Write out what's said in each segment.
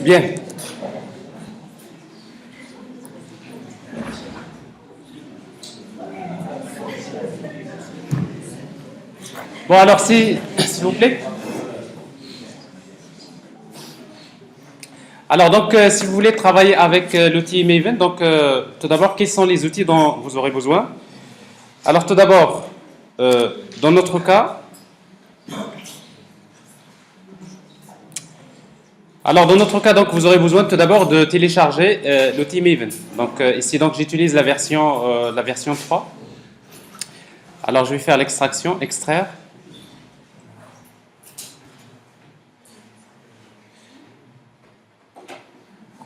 Bien. Bon, alors, s'il vous plaît. Alors, donc, si vous voulez travailler avec l'outil Maven, donc, tout d'abord, quels sont les outils dont vous aurez besoin? Alors, tout d'abord, dans notre cas, donc, vous aurez besoin tout d'abord de télécharger l'outil Maven. Donc, ici, donc, j'utilise la version 3. Alors, je vais faire l'extraction, extraire.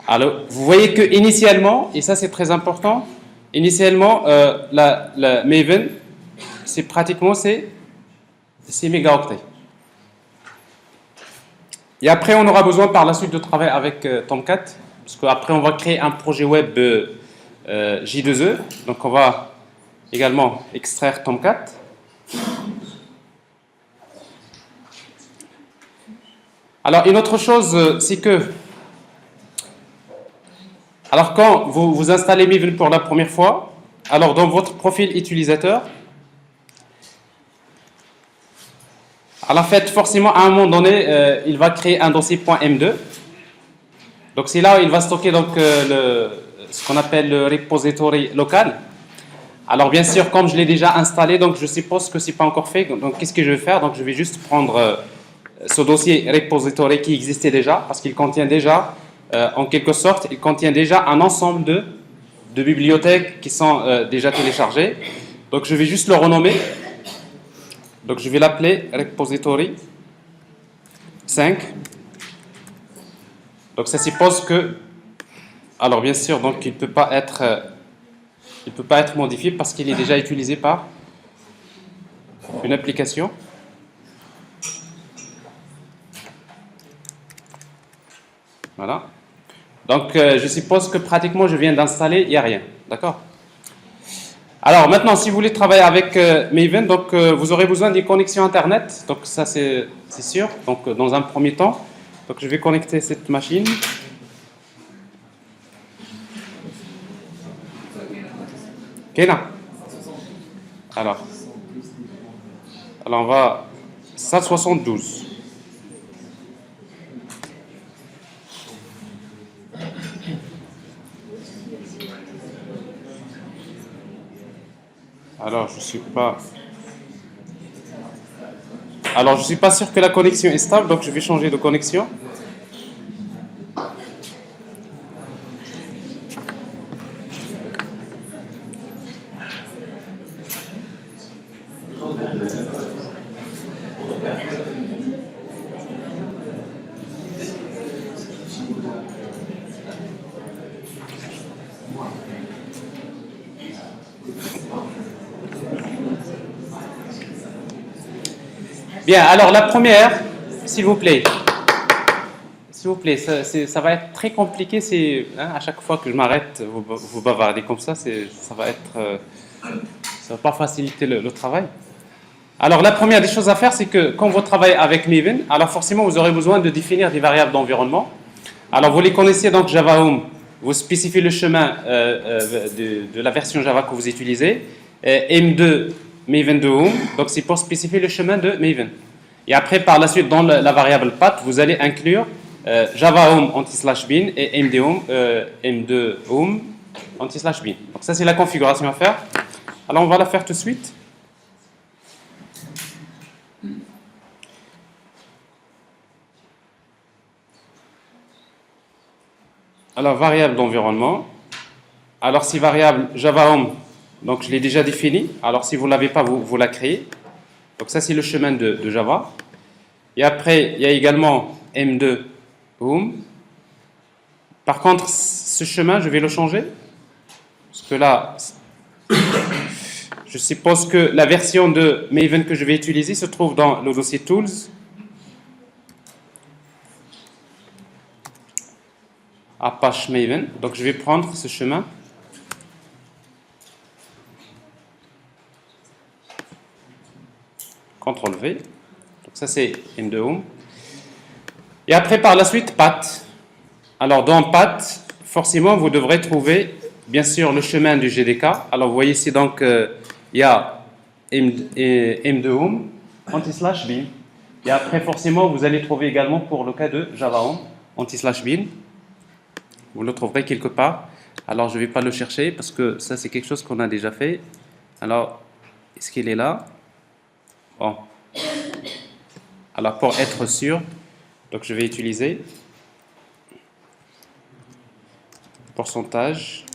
Alors, vous voyez que initialement, et ça c'est très important, initialement, la Maven, c'est pratiquement 6 mégaoctets. Et après, on aura besoin par la suite de travailler avec Tomcat, parce qu'après, on va créer un projet web J2E. Donc, on va également extraire Tomcat. Alors, une autre chose, c'est que alors, quand vous installez Maven pour la première fois, alors dans votre profil utilisateur, alors en fait, forcément, à un moment donné, il va créer un dossier .m2. Donc, c'est là où il va stocker donc, ce qu'on appelle le repository local. Alors, bien sûr, comme je l'ai déjà installé, donc je suppose que ce n'est pas encore fait. Donc, qu'est-ce que je vais faire? Donc, je vais juste prendre ce dossier repository qui existait déjà, parce qu'il contient déjà en quelque sorte, il contient déjà un ensemble de bibliothèques qui sont déjà téléchargées. Donc, je vais juste le renommer. Donc, je vais l'appeler repository 5. Donc, ça suppose que, alors bien sûr, donc il ne peut pas être modifié parce qu'il est déjà utilisé par une application. Voilà. Donc, je suppose que pratiquement, je viens d'installer, il n'y a rien. D'accord? Alors, maintenant, si vous voulez travailler avec Maven, donc, vous aurez besoin d'une connexion Internet. Donc, ça, c'est sûr. Donc, dans un premier temps, donc, je vais connecter cette machine. Kena. Alors, on va... 172. Alors, je suis pas sûr que la connexion est stable, donc je vais changer de connexion. Bien, alors la première, s'il vous plaît, ça va être très compliqué. À chaque fois que je m'arrête, vous bavardez comme ça, ça va pas faciliter le travail. Alors la première des choses à faire, c'est que quand vous travaillez avec Maven, alors forcément vous aurez besoin de définir des variables d'environnement. Alors vous les connaissez, donc Java Home, vous spécifiez le chemin de la version Java que vous utilisez. M2 Maven 2 Home, donc c'est pour spécifier le chemin de Maven. Et après, par la suite, dans la variable path, vous allez inclure Java Home anti/bin et M2 Home anti/bin. Donc ça, c'est la configuration à faire. Alors on va la faire tout de suite. Alors, variable d'environnement. Alors, si variable Java Home, donc je l'ai déjà défini. Alors, si vous ne l'avez pas, vous la créez. Donc, ça, c'est le chemin de Java. Et après, il y a également M2 Home. Par contre, ce chemin, je vais le changer. Parce que là, je suppose que la version de Maven que je vais utiliser se trouve dans le dossier Tools. Apache Maven. Donc, je vais prendre ce chemin. CTRL V. Donc, Ça, c'est M2 Home. Et après, par la suite, Path. Alors, dans Path, forcément, vous devrez trouver, bien sûr, le chemin du GDK. Alors, vous voyez ici, donc, il y a M2 Home, anti/bin. Et après, forcément, vous allez trouver également, pour le cas de Java Home, anti/bin. Vous le trouverez quelque part. Alors, je ne vais pas le chercher, parce que ça, c'est quelque chose qu'on a déjà fait. Alors, est-ce qu'il est là? Bon. Alors, pour être sûr, donc je vais utiliser pourcentage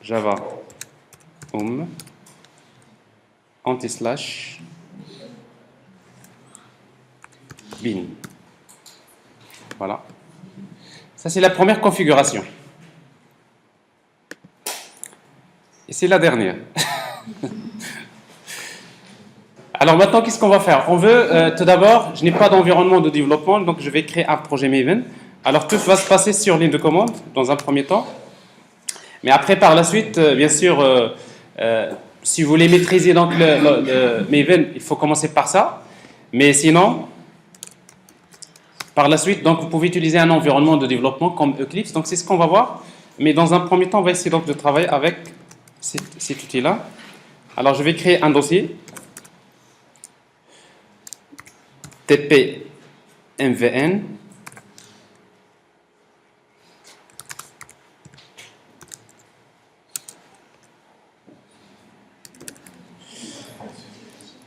Java Home anti/bin. Voilà. Ça, c'est la première configuration. Et c'est la dernière. Alors maintenant, qu'est-ce qu'on va faire? On veut, tout d'abord, je n'ai pas d'environnement de développement, donc je vais créer un projet Maven. Alors tout va se passer sur ligne de commande, dans un premier temps. Mais après, par la suite, bien sûr, si vous voulez maîtriser donc le Maven, il faut commencer par ça. Mais sinon, par la suite, donc, vous pouvez utiliser un environnement de développement comme Eclipse. Donc c'est ce qu'on va voir. Mais dans un premier temps, on va essayer donc de travailler avec cet outil-là. Alors je vais créer un dossier. TP MVN.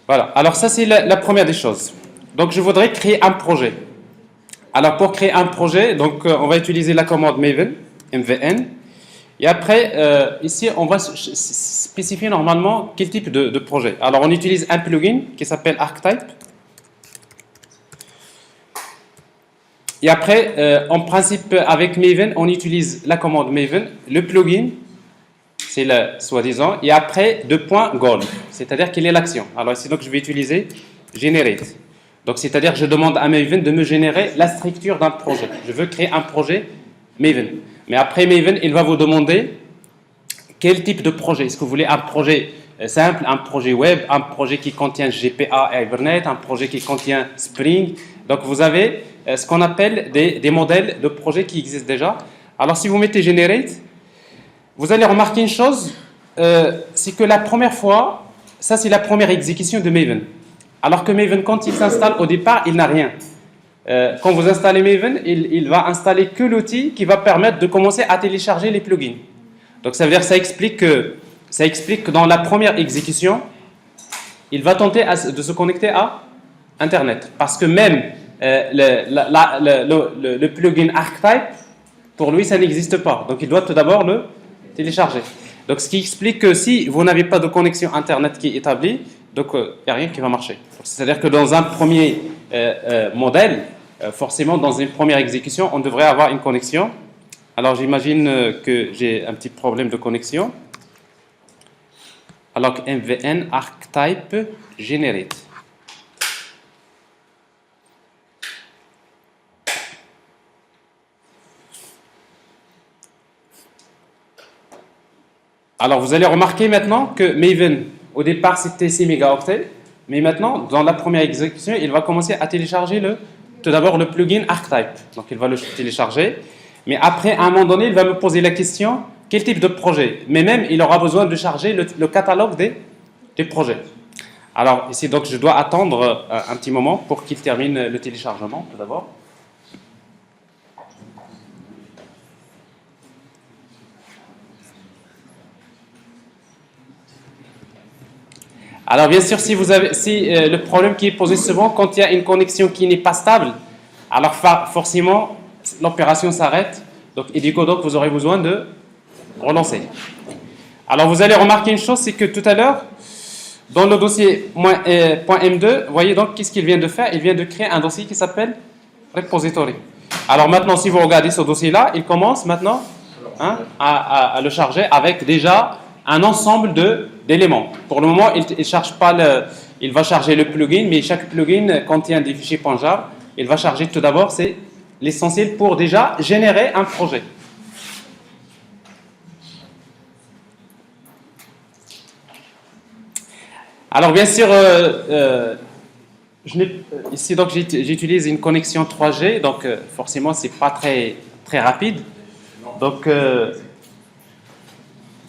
Voilà, alors ça c'est la première des choses. Donc je voudrais créer un projet. Alors pour créer un projet, donc on va utiliser la commande Maven, MVN. Et après, ici on va spécifier normalement quel type de projet. Alors on utilise un plugin qui s'appelle ArcType. Et après, en principe, avec Maven, on utilise la commande Maven, le plugin, c'est le soi-disant, et après, goal, c'est-à-dire quelle est l'action. Alors ici, donc, je vais utiliser generate. Donc, c'est-à-dire, je demande à Maven de me générer la structure d'un projet. Je veux créer un projet Maven. Mais après Maven, il va vous demander quel type de projet. Est-ce que vous voulez un projet simple, un projet web, un projet qui contient GPA et Hibernate, un projet qui contient Spring. Donc, vous avez ce qu'on appelle des modèles de projets qui existent déjà. Alors, si vous mettez Generate, vous allez remarquer une chose, c'est que la première fois, ça c'est la première exécution de Maven. Alors que Maven, quand il s'installe au départ, il n'a rien. Quand vous installez Maven, il va installer que l'outil qui va permettre de commencer à télécharger les plugins. Donc, ça veut dire que ça explique que dans la première exécution, il va tenter de se connecter à Internet. Parce que même le plugin ArcType, pour lui, ça n'existe pas. Donc, il doit tout d'abord le télécharger. Donc, ce qui explique que si vous n'avez pas de connexion Internet qui est établie, donc il n'y a rien qui va marcher. C'est-à-dire que dans un premier modèle, forcément, dans une première exécution, on devrait avoir une connexion. Alors, j'imagine que j'ai un petit problème de connexion. Alors, MVN ArcType Generate. Alors, vous allez remarquer maintenant que Maven, au départ, c'était 6 mégaoctets, mais maintenant, dans la première exécution, il va commencer à télécharger tout d'abord le plugin ArcType. Donc, il va le télécharger, mais après, à un moment donné, il va me poser la question, quel type de projet? Mais même, il aura besoin de charger le catalogue des projets. Alors, ici, donc, je dois attendre un petit moment pour qu'il termine le téléchargement, tout d'abord. Alors bien sûr, si le problème qui est posé souvent quand il y a une connexion qui n'est pas stable, alors forcément l'opération s'arrête. Donc, et du coup, donc, vous aurez besoin de relancer. Alors vous allez remarquer une chose, c'est que tout à l'heure, dans le dossier .m2, vous voyez donc qu'est-ce qu'il vient de faire? Il vient de créer un dossier qui s'appelle repository. Alors maintenant, si vous regardez ce dossier-là, il commence maintenant à le charger avec déjà un ensemble d'éléments. Pour le moment, il va charger le plugin, mais chaque plugin contient des fichiers .jar. Il va charger tout d'abord, c'est l'essentiel pour déjà générer un projet. Alors bien sûr, Ici, donc, j'utilise une connexion 3G, donc forcément, c'est pas très rapide. Donc,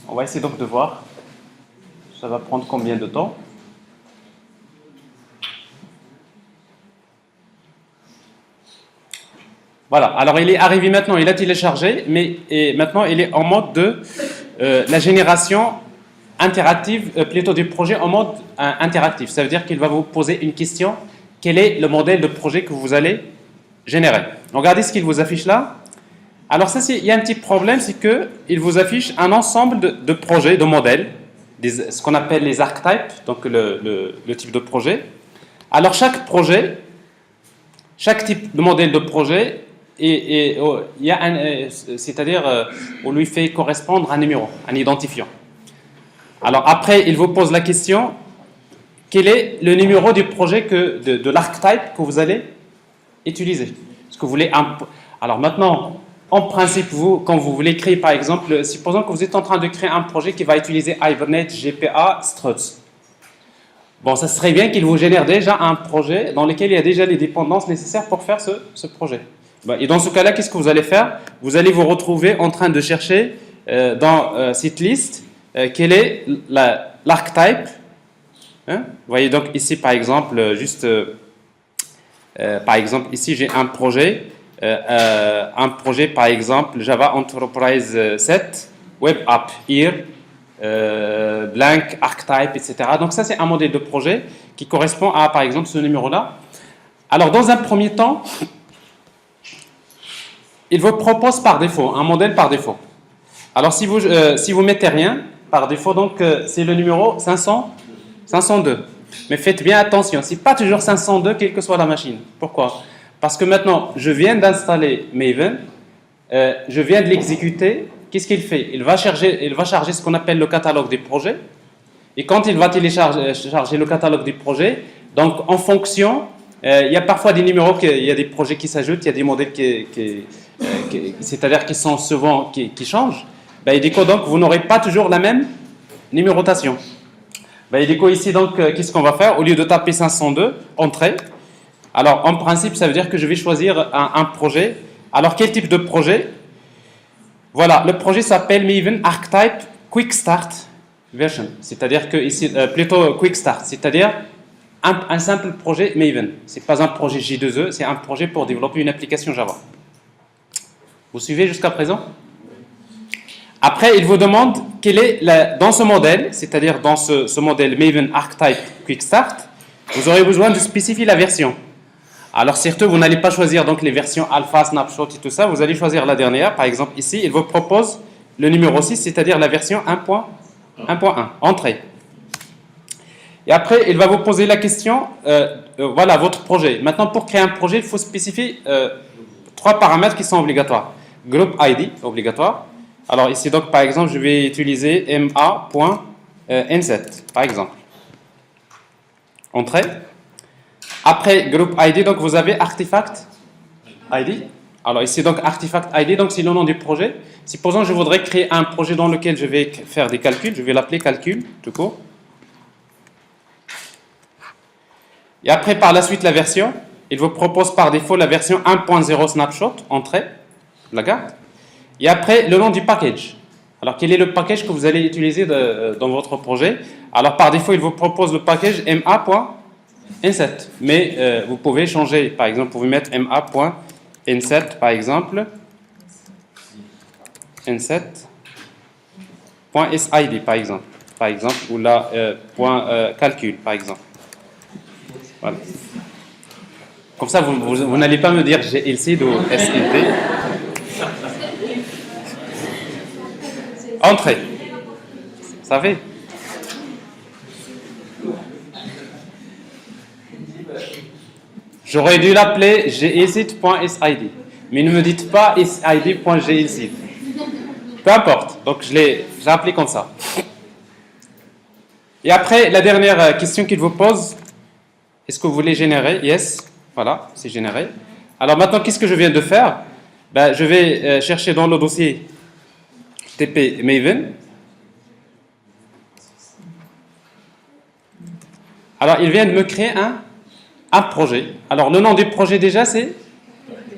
on va essayer donc de voir. Ça va prendre combien de temps? Voilà, alors il est arrivé maintenant, il a téléchargé, mais maintenant il est en mode de la génération interactive, plutôt du projet en mode interactif. Ça veut dire qu'il va vous poser une question, quel est le modèle de projet que vous allez générer? Regardez ce qu'il vous affiche là. Alors ça, il y a un petit problème, c'est qu'il vous affiche un ensemble de projets, de modèles, ce qu'on appelle les archetypes, donc le type de projet. Alors chaque projet, chaque type de modèle de projet, c'est-à-dire on lui fait correspondre un numéro, un identifiant. Alors après, il vous pose la question, quel est le numéro du projet de l'archetype que vous allez utiliser? Est-ce que vous voulez Alors maintenant, en principe, quand vous voulez créer, par exemple, supposons que vous êtes en train de créer un projet qui va utiliser Hibernate, GPA, Struts. Bon, ça serait bien qu'il vous génère déjà un projet dans lequel il y a déjà les dépendances nécessaires pour faire ce projet. Et dans ce cas-là, qu'est-ce que vous allez faire? Vous allez vous retrouver en train de chercher dans cette liste quel est l'archetype. Hein? Vous voyez donc ici, par exemple, par exemple, ici j'ai un projet, par exemple, Java Enterprise 7, Web App Here, blank, archetype, etc. Donc ça, c'est un modèle de projet qui correspond à, par exemple, ce numéro-là. Alors, dans un premier temps, il vous propose par défaut, un modèle par défaut. Alors, si vous mettez rien, par défaut, donc, c'est le numéro 502. Mais faites bien attention, c'est pas toujours 502, quelle que soit la machine. Pourquoi? Parce que maintenant, je viens d'installer Maven, je viens de l'exécuter. Qu'est-ce qu'il fait? Il va charger ce qu'on appelle le catalogue des projets. Et quand il va télécharger le catalogue des projets, donc en fonction, il y a parfois des numéros, il y a des projets qui s'ajoutent, il y a des modèles c'est-à-dire qui sont souvent qui changent. Et du coup, donc, vous n'aurez pas toujours la même numérotation. Et du coup, ici, donc, qu'est-ce qu'on va faire? Au lieu de taper 502, entrée. Alors, en principe, ça veut dire que je vais choisir un projet. Alors, quel type de projet? Voilà, le projet s'appelle Maven Archetype Quick Start Version. C'est-à-dire que ici, plutôt Quick Start, c'est-à-dire un simple projet Maven. Ce n'est pas un projet J2E, c'est un projet pour développer une application Java. Vous suivez jusqu'à présent? Après, il vous demande quel est, dans ce modèle, c'est-à-dire dans ce modèle Maven Archetype Quick Start, vous aurez besoin de spécifier la version. Alors, certes, vous n'allez pas choisir donc les versions alpha, snapshot et tout ça, vous allez choisir la dernière. Par exemple, ici, il vous propose le numéro 6, c'est-à-dire la version 1.1, entrée. Et après, il va vous poser la question, voilà, votre projet. Maintenant, pour créer un projet, il faut spécifier 3 paramètres qui sont obligatoires. Group ID, obligatoire. Alors ici, donc, par exemple, je vais utiliser ma.n7, par exemple. Entrée. Après Group ID, donc, vous avez Artifact ID. Alors ici, donc, Artifact ID, donc, c'est le nom du projet. Supposons que je voudrais créer un projet dans lequel je vais faire des calculs. Je vais l'appeler calcul, tout court. Et après, par la suite, la version. Il vous propose par défaut la version 1.0 snapshot, entrée. La garde. Et après, le nom du package. Alors, quel est le package que vous allez utiliser dans votre projet? Alors, par défaut, il vous propose le package ma.n7. Mais vous pouvez changer. Par exemple, vous pouvez mettre ma.n7, par exemple. n7.sid, par exemple. Par exemple, ou là, calcul, par exemple. Voilà. Comme ça, vous n'allez pas me dire GLC ou SLD. Entrée. Vous savez? J'aurais dû l'appeler glcit.sid. Mais ne me dites pas sid.glcit. Peu importe. Donc, je l'ai appelé comme ça. Et après, la dernière question qu'il vous pose, est-ce que vous voulez générer? Yes. Voilà, c'est généré. Alors maintenant, qu'est-ce que je viens de faire? Je vais chercher dans le dossier TP Maven. Alors, il vient de me créer un projet. Alors, le nom du projet déjà, c'est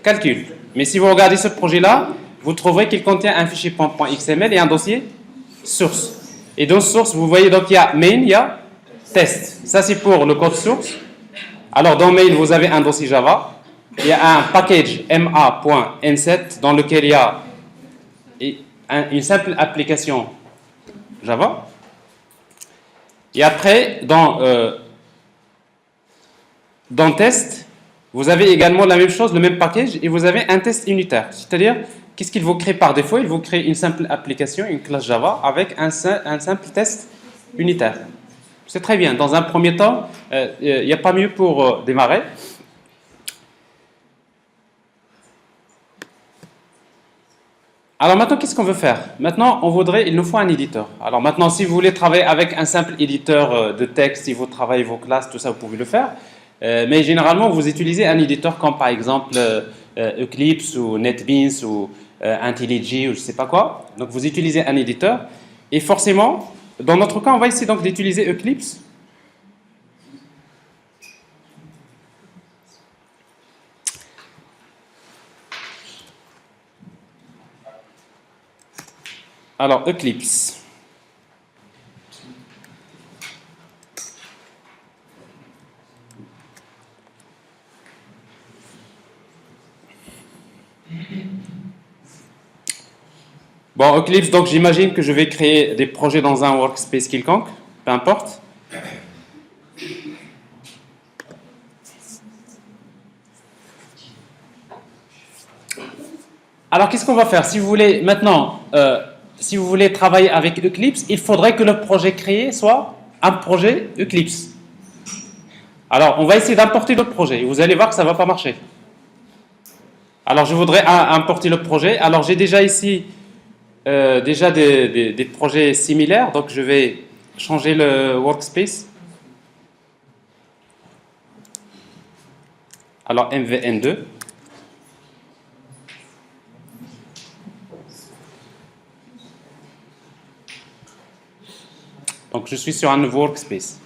calcul. Mais si vous regardez ce projet-là, vous trouverez qu'il contient un fichier .xml et un dossier source. Et dans source, vous voyez, donc il y a main, il y a test. Ça, c'est pour le code source. Alors, dans main, vous avez un dossier Java. Il y a un package ma.n7 dans lequel il y a une simple application Java. Et après, dans test, vous avez également la même chose, le même package, et vous avez un test unitaire. C'est-à-dire, qu'est-ce qu'il vous crée par défaut? Il vous crée une simple application, une classe Java, avec un simple test unitaire. C'est très bien. Dans un premier temps, il n'y a pas mieux pour démarrer. Alors maintenant, qu'est-ce qu'on veut faire? Maintenant, il nous faut un éditeur. Alors maintenant, si vous voulez travailler avec un simple éditeur de texte, si vous travaillez vos classes, tout ça, vous pouvez le faire. Mais généralement, vous utilisez un éditeur comme par exemple Eclipse ou NetBeans ou IntelliJ ou je ne sais pas quoi. Donc vous utilisez un éditeur. Et forcément, dans notre cas, on va essayer donc d'utiliser Eclipse. Alors, Eclipse. Bon, Eclipse, donc j'imagine que je vais créer des projets dans un workspace quelconque, peu importe. Alors, qu'est-ce qu'on va faire? Si vous voulez maintenant, si vous voulez travailler avec Eclipse, il faudrait que le projet créé soit un projet Eclipse. Alors, on va essayer d'importer le projet. Vous allez voir que ça ne va pas marcher. Alors, je voudrais importer le projet. Alors, j'ai déjà ici des projets similaires. Donc, je vais changer le workspace. Alors, MVN2. Donc, je suis sur un nouveau workspace.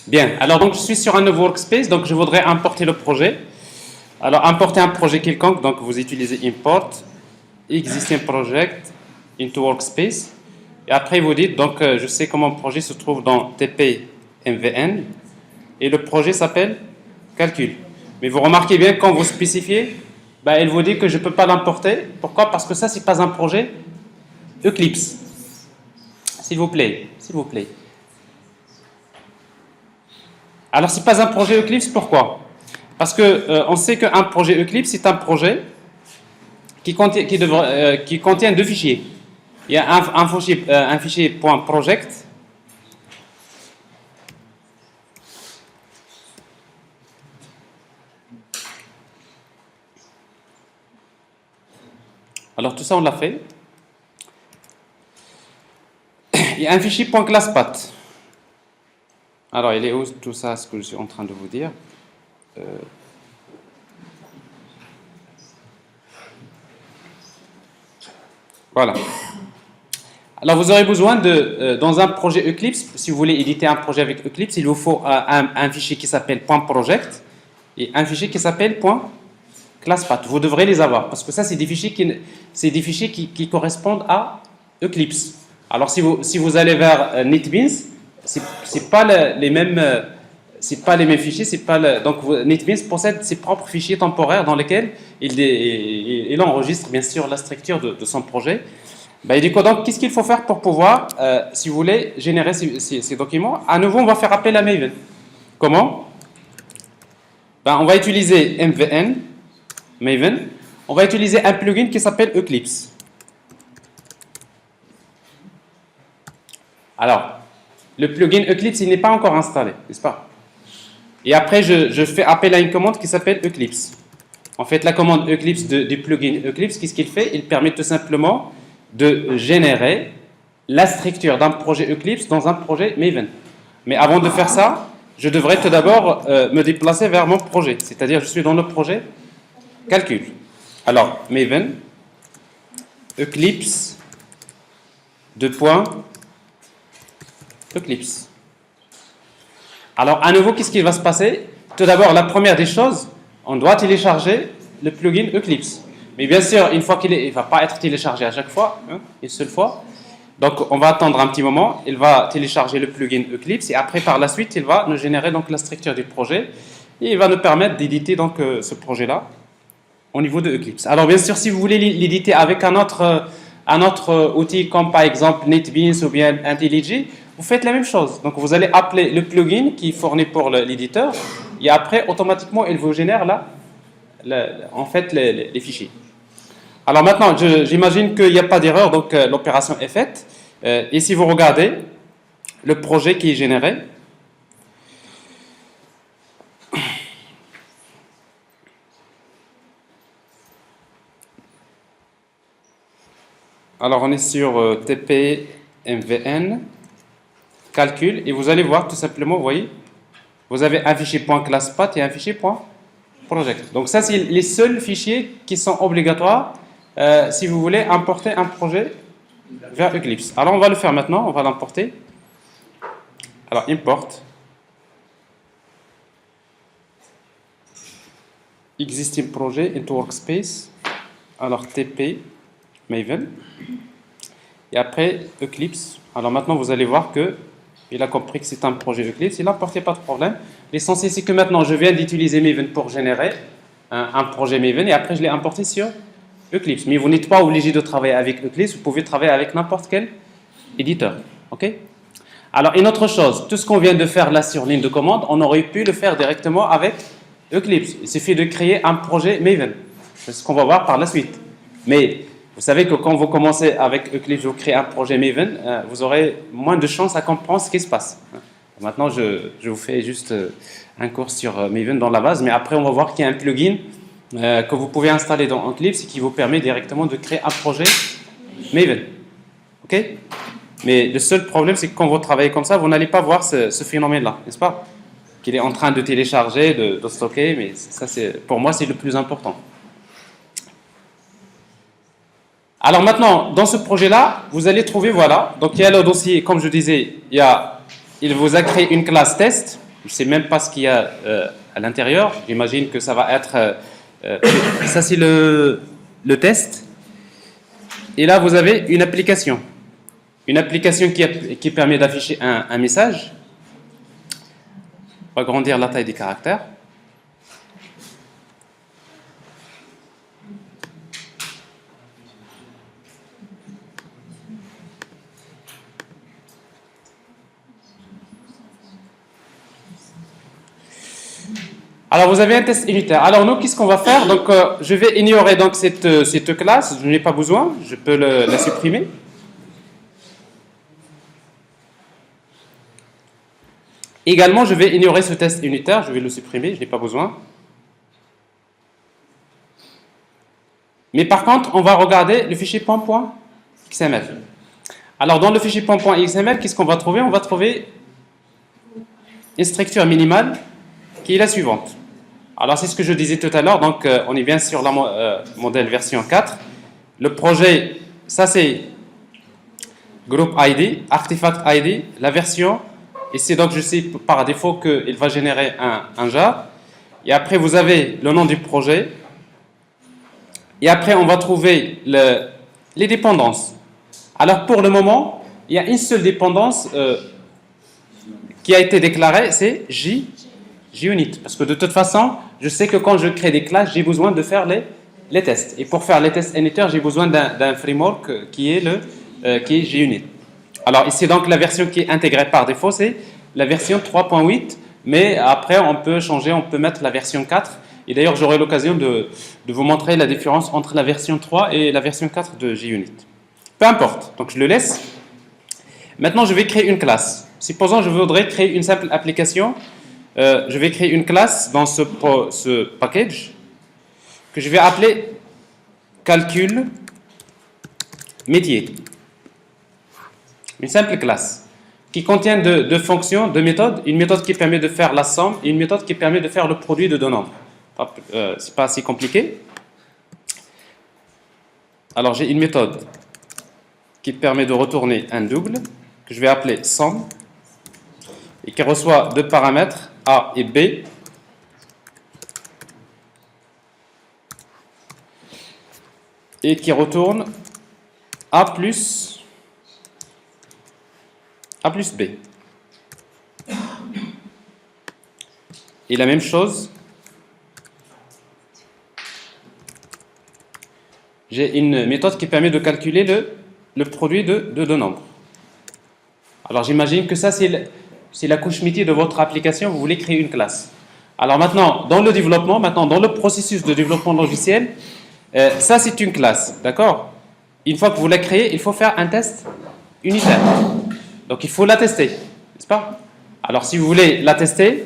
Bien, alors donc je suis sur un nouveau workspace, donc je voudrais importer le projet. Alors importer un projet quelconque, donc vous utilisez import existing project into workspace. Et après vous dites, donc je sais que mon projet se trouve dans TP MVN et le projet s'appelle calcul. Mais vous remarquez bien quand vous spécifiez, elle vous dit que je ne peux pas l'importer. Pourquoi? Parce que ça, c'est pas un projet Eclipse. S'il vous plaît, s'il vous plaît. Alors, ce n'est pas un projet Eclipse, pourquoi? Parce qu'on sait qu'un projet Eclipse, c'est un projet qui contient deux fichiers. Il y a un fichier .project alors, tout ça, on l'a fait. Il y a un fichier .classpath. Alors, il est où tout ça, ce que je suis en train de vous dire? Voilà. Alors, vous aurez besoin dans un projet Eclipse, si vous voulez éditer un projet avec Eclipse, il vous faut un fichier qui s'appelle .project et un fichier qui s'appelle .classpath. Vous devrez les avoir, parce que ça, c'est des fichiers qui correspondent à Eclipse. Alors, si vous allez vers NetBeans, c'est pas les mêmes fichiers, donc NetBeans possède ses propres fichiers temporaires dans lesquels il enregistre bien sûr la structure de son projet. Du coup, donc, qu'est-ce qu'il faut faire pour pouvoir, si vous voulez, générer ces documents? À nouveau, on va faire appel à Maven. Comment? On va utiliser Maven. On va utiliser un plugin qui s'appelle Eclipse. Alors, le plugin Eclipse, il n'est pas encore installé, n'est-ce pas? Et après, je fais appel à une commande qui s'appelle Eclipse. En fait, la commande Eclipse du plugin Eclipse, qu'est-ce qu'il fait? Il permet tout simplement de générer la structure d'un projet Eclipse dans un projet Maven. Mais avant de faire ça, je devrais tout d'abord me déplacer vers mon projet. C'est-à-dire, je suis dans le projet calcul. Alors, Maven, Eclipse, deux points, Eclipse. Alors, à nouveau, qu'est-ce qui va se passer? Tout d'abord, la première des choses, on doit télécharger le plugin Eclipse. Mais bien sûr, une fois il ne va pas être téléchargé à chaque fois, hein, une seule fois. Donc, on va attendre un petit moment. Il va télécharger le plugin Eclipse et après, par la suite, il va nous générer donc la structure du projet et il va nous permettre d'éditer donc ce projet-là au niveau de Eclipse. Alors, bien sûr, si vous voulez l'éditer avec un autre outil comme par exemple NetBeans ou bien IntelliJ, vous faites la même chose. Donc, vous allez appeler le plugin qui est fourni pour l'éditeur et après, automatiquement, il vous génère en fait les fichiers. Alors maintenant, j'imagine qu'il n'y a pas d'erreur, donc l'opération est faite. Et si vous regardez le projet qui est généré, alors on est sur TP MVN, calcul, et vous allez voir tout simplement, vous voyez, vous avez un fichier .classpath et un fichier .project. Donc ça, c'est les seuls fichiers qui sont obligatoires si vous voulez importer un projet vers Eclipse. Alors on va le faire maintenant, on va l'importer. Alors import existing project into workspace. Alors TP Maven et après Eclipse. Alors maintenant vous allez voir que il a compris que c'est un projet Eclipse, il n'a importé pas de problème. L'essentiel c'est que maintenant je viens d'utiliser Maven pour générer un projet Maven et après je l'ai importé sur Eclipse. Mais vous n'êtes pas obligé de travailler avec Eclipse, vous pouvez travailler avec n'importe quel éditeur. Ok? Alors, une autre chose, tout ce qu'on vient de faire là sur ligne de commande, on aurait pu le faire directement avec Eclipse. Il suffit de créer un projet Maven. C'est ce qu'on va voir par la suite. Mais vous savez que quand vous commencez avec Eclipse, vous créez un projet Maven, vous aurez moins de chances à comprendre ce qui se passe. Maintenant, je vous fais juste un cours sur Maven dans la base, mais après, on va voir qu'il y a un plugin que vous pouvez installer dans Eclipse et qui vous permet directement de créer un projet Maven. Ok? Mais le seul problème, c'est que quand vous travaillez comme ça, vous n'allez pas voir ce phénomène-là, n'est-ce pas? Qu'il est en train de télécharger, de stocker, mais ça, pour moi, c'est le plus important. Alors maintenant, dans ce projet-là, vous allez trouver, voilà, donc il y a le dossier, comme je disais, il vous a créé une classe test, je ne sais même pas ce qu'il y a à l'intérieur, j'imagine que ça va être... ça c'est le test. Et là vous avez une application qui permet d'afficher un message. On va agrandir la taille des caractères. Alors, vous avez un test unitaire. Alors, nous, qu'est-ce qu'on va faire? Donc, je vais ignorer donc, cette classe. Je n'ai pas besoin. Je peux la supprimer. Également, je vais ignorer ce test unitaire. Je vais le supprimer. Je n'ai pas besoin. Mais par contre, on va regarder le fichier .xml. Alors, dans le fichier .xml, qu'est-ce qu'on va trouver? On va trouver une structure minimale qui est la suivante. Alors, c'est ce que je disais tout à l'heure. Donc, on est bien sur la modèle version 4. Le projet, ça c'est Group ID, Artifact ID, la version. Et c'est donc, je sais par défaut qu'il va générer un jar. Et après, vous avez le nom du projet. Et après, on va trouver les dépendances. Alors, pour le moment, il y a une seule dépendance qui a été déclarée, c'est JUnit. Parce que de toute façon, je sais que quand je crée des classes, j'ai besoin de faire les tests. Et pour faire les tests unitaires, j'ai besoin d'un framework qui est JUnit. Alors ici, donc, la version qui est intégrée par défaut, c'est la version 3.8. Mais après, on peut changer, on peut mettre la version 4. Et d'ailleurs, j'aurai l'occasion de vous montrer la différence entre la version 3 et la version 4 de JUnit. Peu importe, donc je le laisse. Maintenant, je vais créer une classe. Supposons je voudrais créer une simple application. Je vais créer une classe dans ce package que je vais appeler calcul métier. Une simple classe qui contient deux fonctions, deux méthodes. Une méthode qui permet de faire la somme et une méthode qui permet de faire le produit de deux nombres. C'est pas assez compliqué. Alors j'ai une méthode qui permet de retourner un double que je vais appeler somme et qui reçoit deux paramètres A et B. Et qui retourne A plus B. Et la même chose, j'ai une méthode qui permet de calculer le produit de deux nombres. Alors j'imagine que ça c'est la couche métier de votre application, vous voulez créer une classe. Alors maintenant, dans le développement, dans le processus de développement logiciel, ça c'est une classe, d'accord? Une fois que vous la créez, il faut faire un test unitaire. Donc il faut la tester, n'est-ce pas? Alors si vous voulez la tester,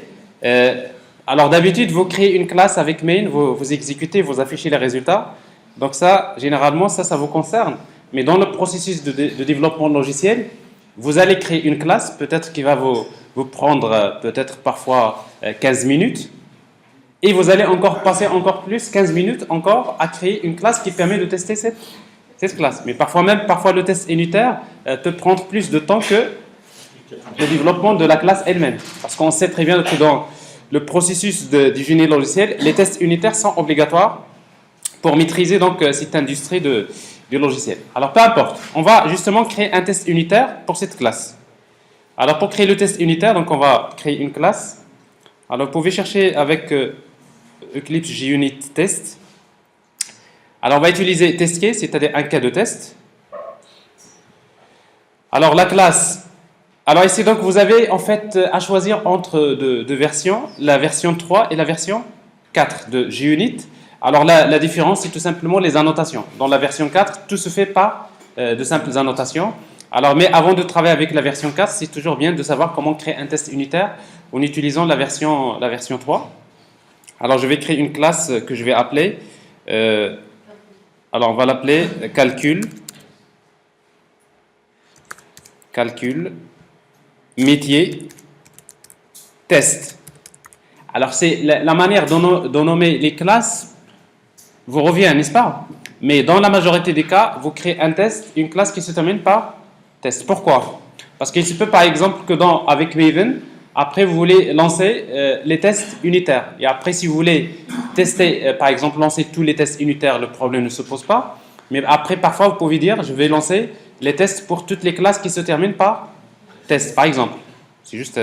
alors d'habitude vous créez une classe avec main, vous exécutez, vous affichez les résultats. Donc ça, généralement, ça vous concerne. Mais dans le processus de développement logiciel, vous allez créer une classe, peut-être qui va vous prendre peut-être parfois 15 minutes. Et vous allez encore passer encore plus, 15 minutes encore, à créer une classe qui permet de tester cette classe. Mais parfois le test unitaire peut prendre plus de temps que le développement de la classe elle-même. Parce qu'on sait très bien que dans le processus du génie logiciel, les tests unitaires sont obligatoires pour maîtriser donc cette industrie du logiciel. Alors peu importe, on va justement créer un test unitaire pour cette classe. Alors pour créer le test unitaire, donc on va créer une classe. Alors vous pouvez chercher avec Eclipse JUnit Test. Alors on va utiliser test case, c'est-à-dire un cas de test. Alors la classe, alors ici donc vous avez en fait à choisir entre deux versions, la version 3 et la version 4 de JUnit. Alors la différence, c'est tout simplement les annotations. Dans la version 4, tout se fait par de simples annotations. Alors, mais avant de travailler avec la version 4, c'est toujours bien de savoir comment créer un test unitaire en utilisant la version 3. Alors, je vais créer une classe que je vais appeler, alors on va l'appeler calcul métier test. Alors, c'est la manière de nommer les classes vous revient, n'est-ce pas? Mais dans la majorité des cas, vous créez une classe qui se termine par test. Pourquoi? Parce qu'il se peut par exemple que avec Maven, après vous voulez lancer les tests unitaires. Et après, si vous voulez tester, par exemple, lancer tous les tests unitaires, le problème ne se pose pas. Mais après, parfois, vous pouvez dire, je vais lancer les tests pour toutes les classes qui se terminent par test, par exemple. C'est juste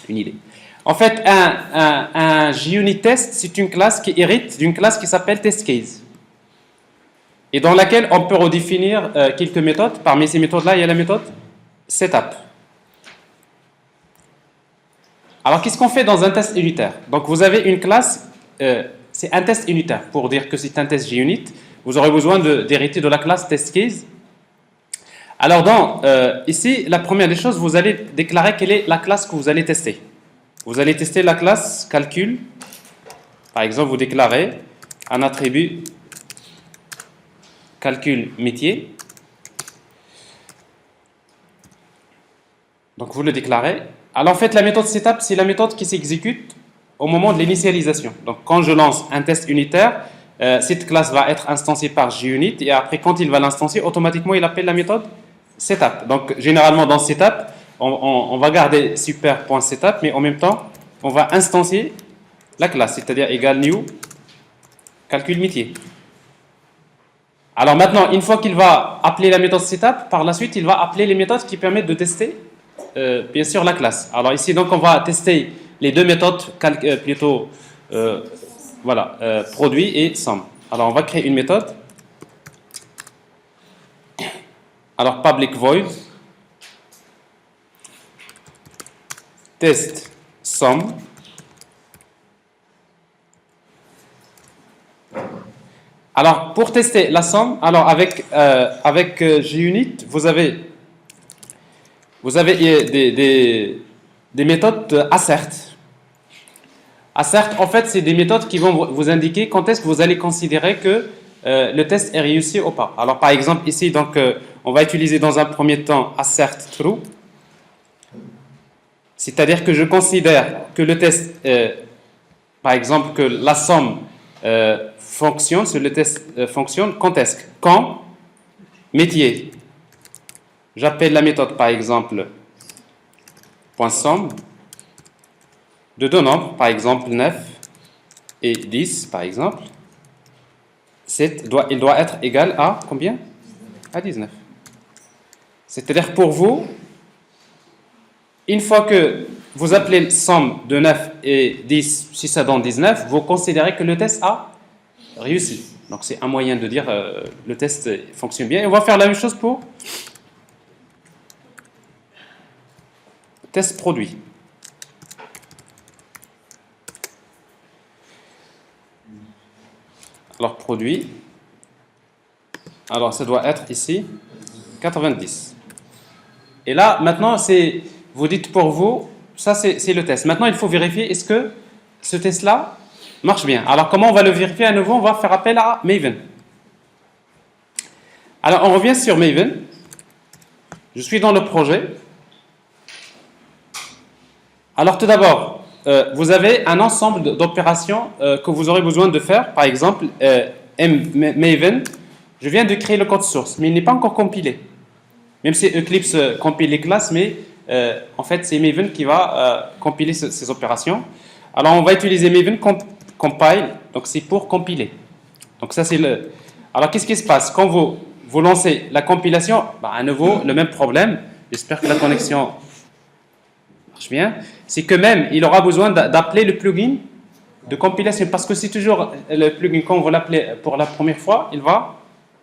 une idée. En fait, un JUnit test, c'est une classe qui hérite d'une classe qui s'appelle test case. Et dans laquelle on peut redéfinir quelques méthodes. Parmi ces méthodes-là, il y a la méthode setup. Alors, qu'est-ce qu'on fait dans un test unitaire? Donc, vous avez une classe, c'est un test unitaire. Pour dire que c'est un test JUnit, vous aurez besoin d'hériter de la classe test case. Alors, ici, la première des choses, vous allez déclarer quelle est la classe que vous allez tester. Vous allez tester la classe calcul. Par exemple, vous déclarez un attribut calcul métier. Donc, vous le déclarez. Alors, en fait, la méthode setup, c'est la méthode qui s'exécute au moment de l'initialisation. Donc, quand je lance un test unitaire, cette classe va être instanciée par JUnit. Et après, quand il va l'instancier, automatiquement, il appelle la méthode setup. Donc, généralement, dans setup, on va garder super.setup, mais en même temps, on va instancier la classe, c'est-à-dire égal new calcul métier. Alors maintenant, une fois qu'il va appeler la méthode setup, par la suite, il va appeler les méthodes qui permettent de tester, bien sûr, la classe. Alors ici, donc, on va tester les deux méthodes, produit et somme. Alors, on va créer une méthode. Alors, public void test somme. Alors, pour tester la somme, alors avec JUnit, vous avez vous avez des méthodes assert. Assert, en fait, c'est des méthodes qui vont vous indiquer quand est-ce que vous allez considérer que le test est réussi ou pas. Alors, par exemple, ici, donc, on va utiliser dans un premier temps assert true. C'est-à-dire que je considère que le test, par exemple, que la somme fonctionne, sur le test fonctionne, quand est-ce que? Quand métier. J'appelle la méthode, par exemple, .somme de deux nombres, par exemple 9 et 10, par exemple. Il doit être égal à combien? À 19. C'est-à-dire pour vous, une fois que vous appelez somme de 9 et 10, si ça donne 19, vous considérez que le test a réussi. Donc c'est un moyen de dire le test fonctionne bien. Et on va faire la même chose pour test produit. Alors produit, alors ça doit être ici 90. Et là, maintenant, vous dites pour vous, ça c'est le test. Maintenant, il faut vérifier est-ce que ce test-là marche bien. Alors comment on va le vérifier à nouveau? On va faire appel à Maven. Alors on revient sur Maven. Je suis dans le projet. Alors tout d'abord, vous avez un ensemble d'opérations que vous aurez besoin de faire. Par exemple, Maven, je viens de créer le code source, mais il n'est pas encore compilé. Même si Eclipse compile les classes, mais en fait, c'est Maven qui va compiler ces opérations. Alors, on va utiliser Maven compile, donc c'est pour compiler. Donc ça, c'est le... Alors, qu'est-ce qui se passe? Quand vous lancez la compilation, à nouveau, le même problème. J'espère que la connexion marche bien. C'est que même, il aura besoin d'appeler le plugin de compilation, parce que c'est toujours le plugin, quand vous l'appelez pour la première fois, il va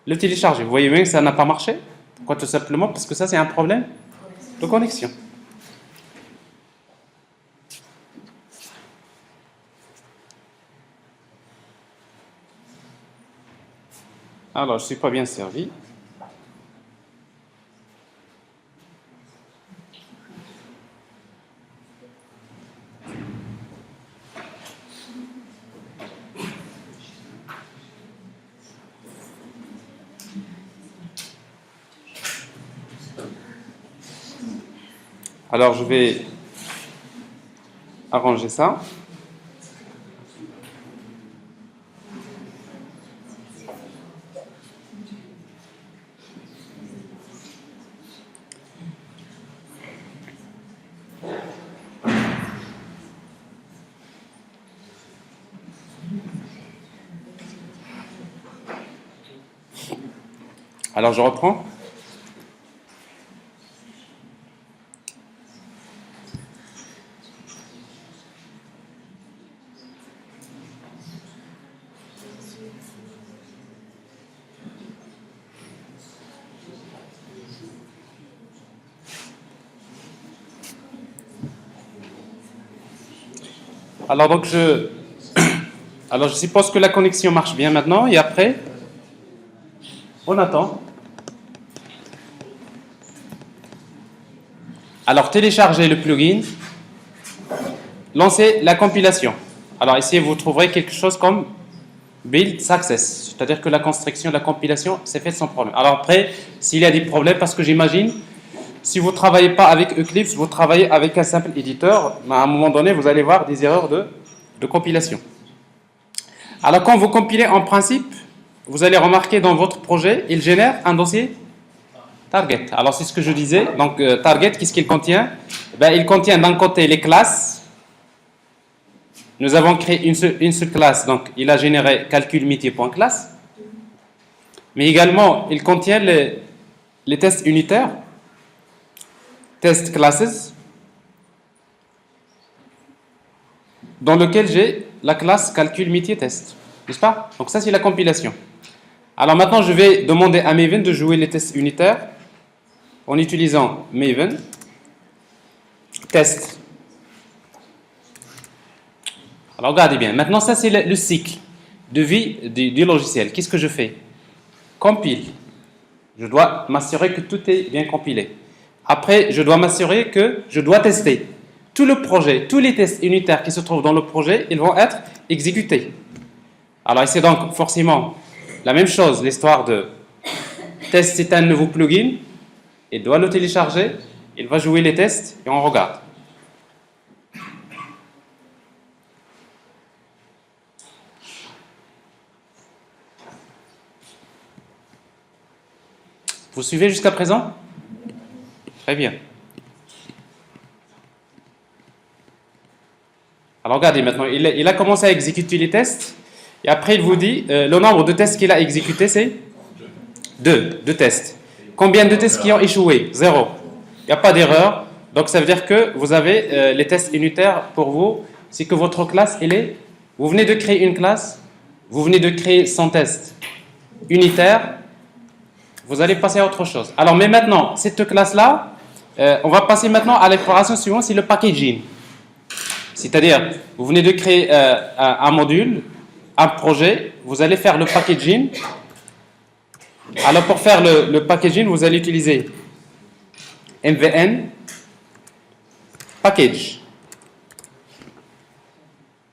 le télécharger. Vous voyez bien que ça n'a pas marché. Pourquoi? Tout simplement parce que ça, c'est un problème de connexion. Alors, je ne suis pas bien servi. Alors, je vais arranger ça. Alors, je reprends. Alors, donc, je suppose que la connexion marche bien maintenant, et après, on attend. Alors, téléchargez le plugin, lancez la compilation. Alors, ici, vous trouverez quelque chose comme build success, c'est-à-dire que la construction de la compilation s'est faite sans problème. Alors après, s'il y a des problèmes, parce que j'imagine, si vous ne travaillez pas avec Eclipse, vous travaillez avec un simple éditeur, à un moment donné, vous allez voir des erreurs de compilation. Alors quand vous compilez, en principe, vous allez remarquer dans votre projet, il génère un dossier target. Alors c'est ce que je disais. Donc target, qu'est-ce qu'il contient? Il contient d'un côté les classes. Nous avons créé une seule classe, donc il a généré calcul métier.classe. Mais également, il contient les tests unitaires, test classes, dans lequel j'ai la classe calcul métier test. N'est-ce pas? Donc ça, c'est la compilation. Alors maintenant, je vais demander à Maven de jouer les tests unitaires en utilisant Maven test. Alors regardez bien, maintenant ça c'est le cycle de vie du logiciel. Qu'est-ce que je fais? Compile. Je dois m'assurer que tout est bien compilé. Après, je dois m'assurer que je dois tester. Tout le projet, tous les tests unitaires qui se trouvent dans le projet, ils vont être exécutés. Alors, c'est donc forcément la même chose, l'histoire de test, c'est un nouveau plugin, il doit le télécharger, il va jouer les tests et on regarde. Vous suivez jusqu'à présent? Très bien. Alors regardez maintenant, il a commencé à exécuter les tests et après il vous dit le nombre de tests qu'il a exécutés c'est 2 tests. Combien de tests qui ont échoué? 0. Il n'y a pas d'erreur. Donc ça veut dire que vous avez les tests unitaires pour vous. C'est que votre classe, vous venez de créer une classe, vous venez de créer 100 tests unitaires, vous allez passer à autre chose. Alors mais maintenant, cette classe-là, on va passer maintenant à l'opération suivante, c'est le packaging. C'est-à-dire, vous venez de créer un module, un projet, vous allez faire le packaging. Alors pour faire le packaging, vous allez utiliser MVN package.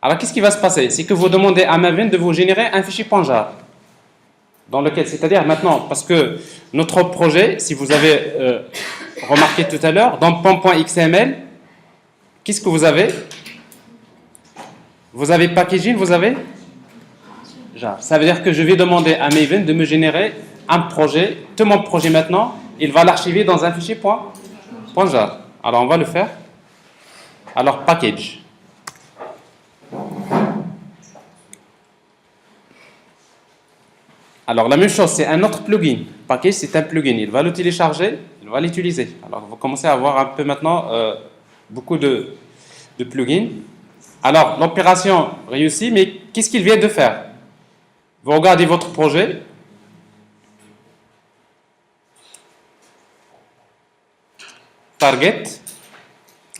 Alors qu'est-ce qui va se passer? C'est que vous demandez à MVN de vous générer un fichier .jar dans lequel, c'est-à-dire maintenant, parce que notre projet, si vous avez remarqué tout à l'heure, dans pom.xml, qu'est-ce que vous avez? Vous avez packaging, vous avez jar. Ça veut dire que je vais demander à Maven de me générer un projet. Tout mon projet maintenant, il va l'archiver dans un fichier .jar. Alors on va le faire. Alors package. Alors la même chose, c'est un autre plugin. Package, c'est un plugin. Il va le télécharger, il va l'utiliser. Alors vous commencez à avoir un peu maintenant beaucoup de plugins. Alors l'opération réussit, mais qu'est-ce qu'il vient de faire? Vous regardez votre projet. Target.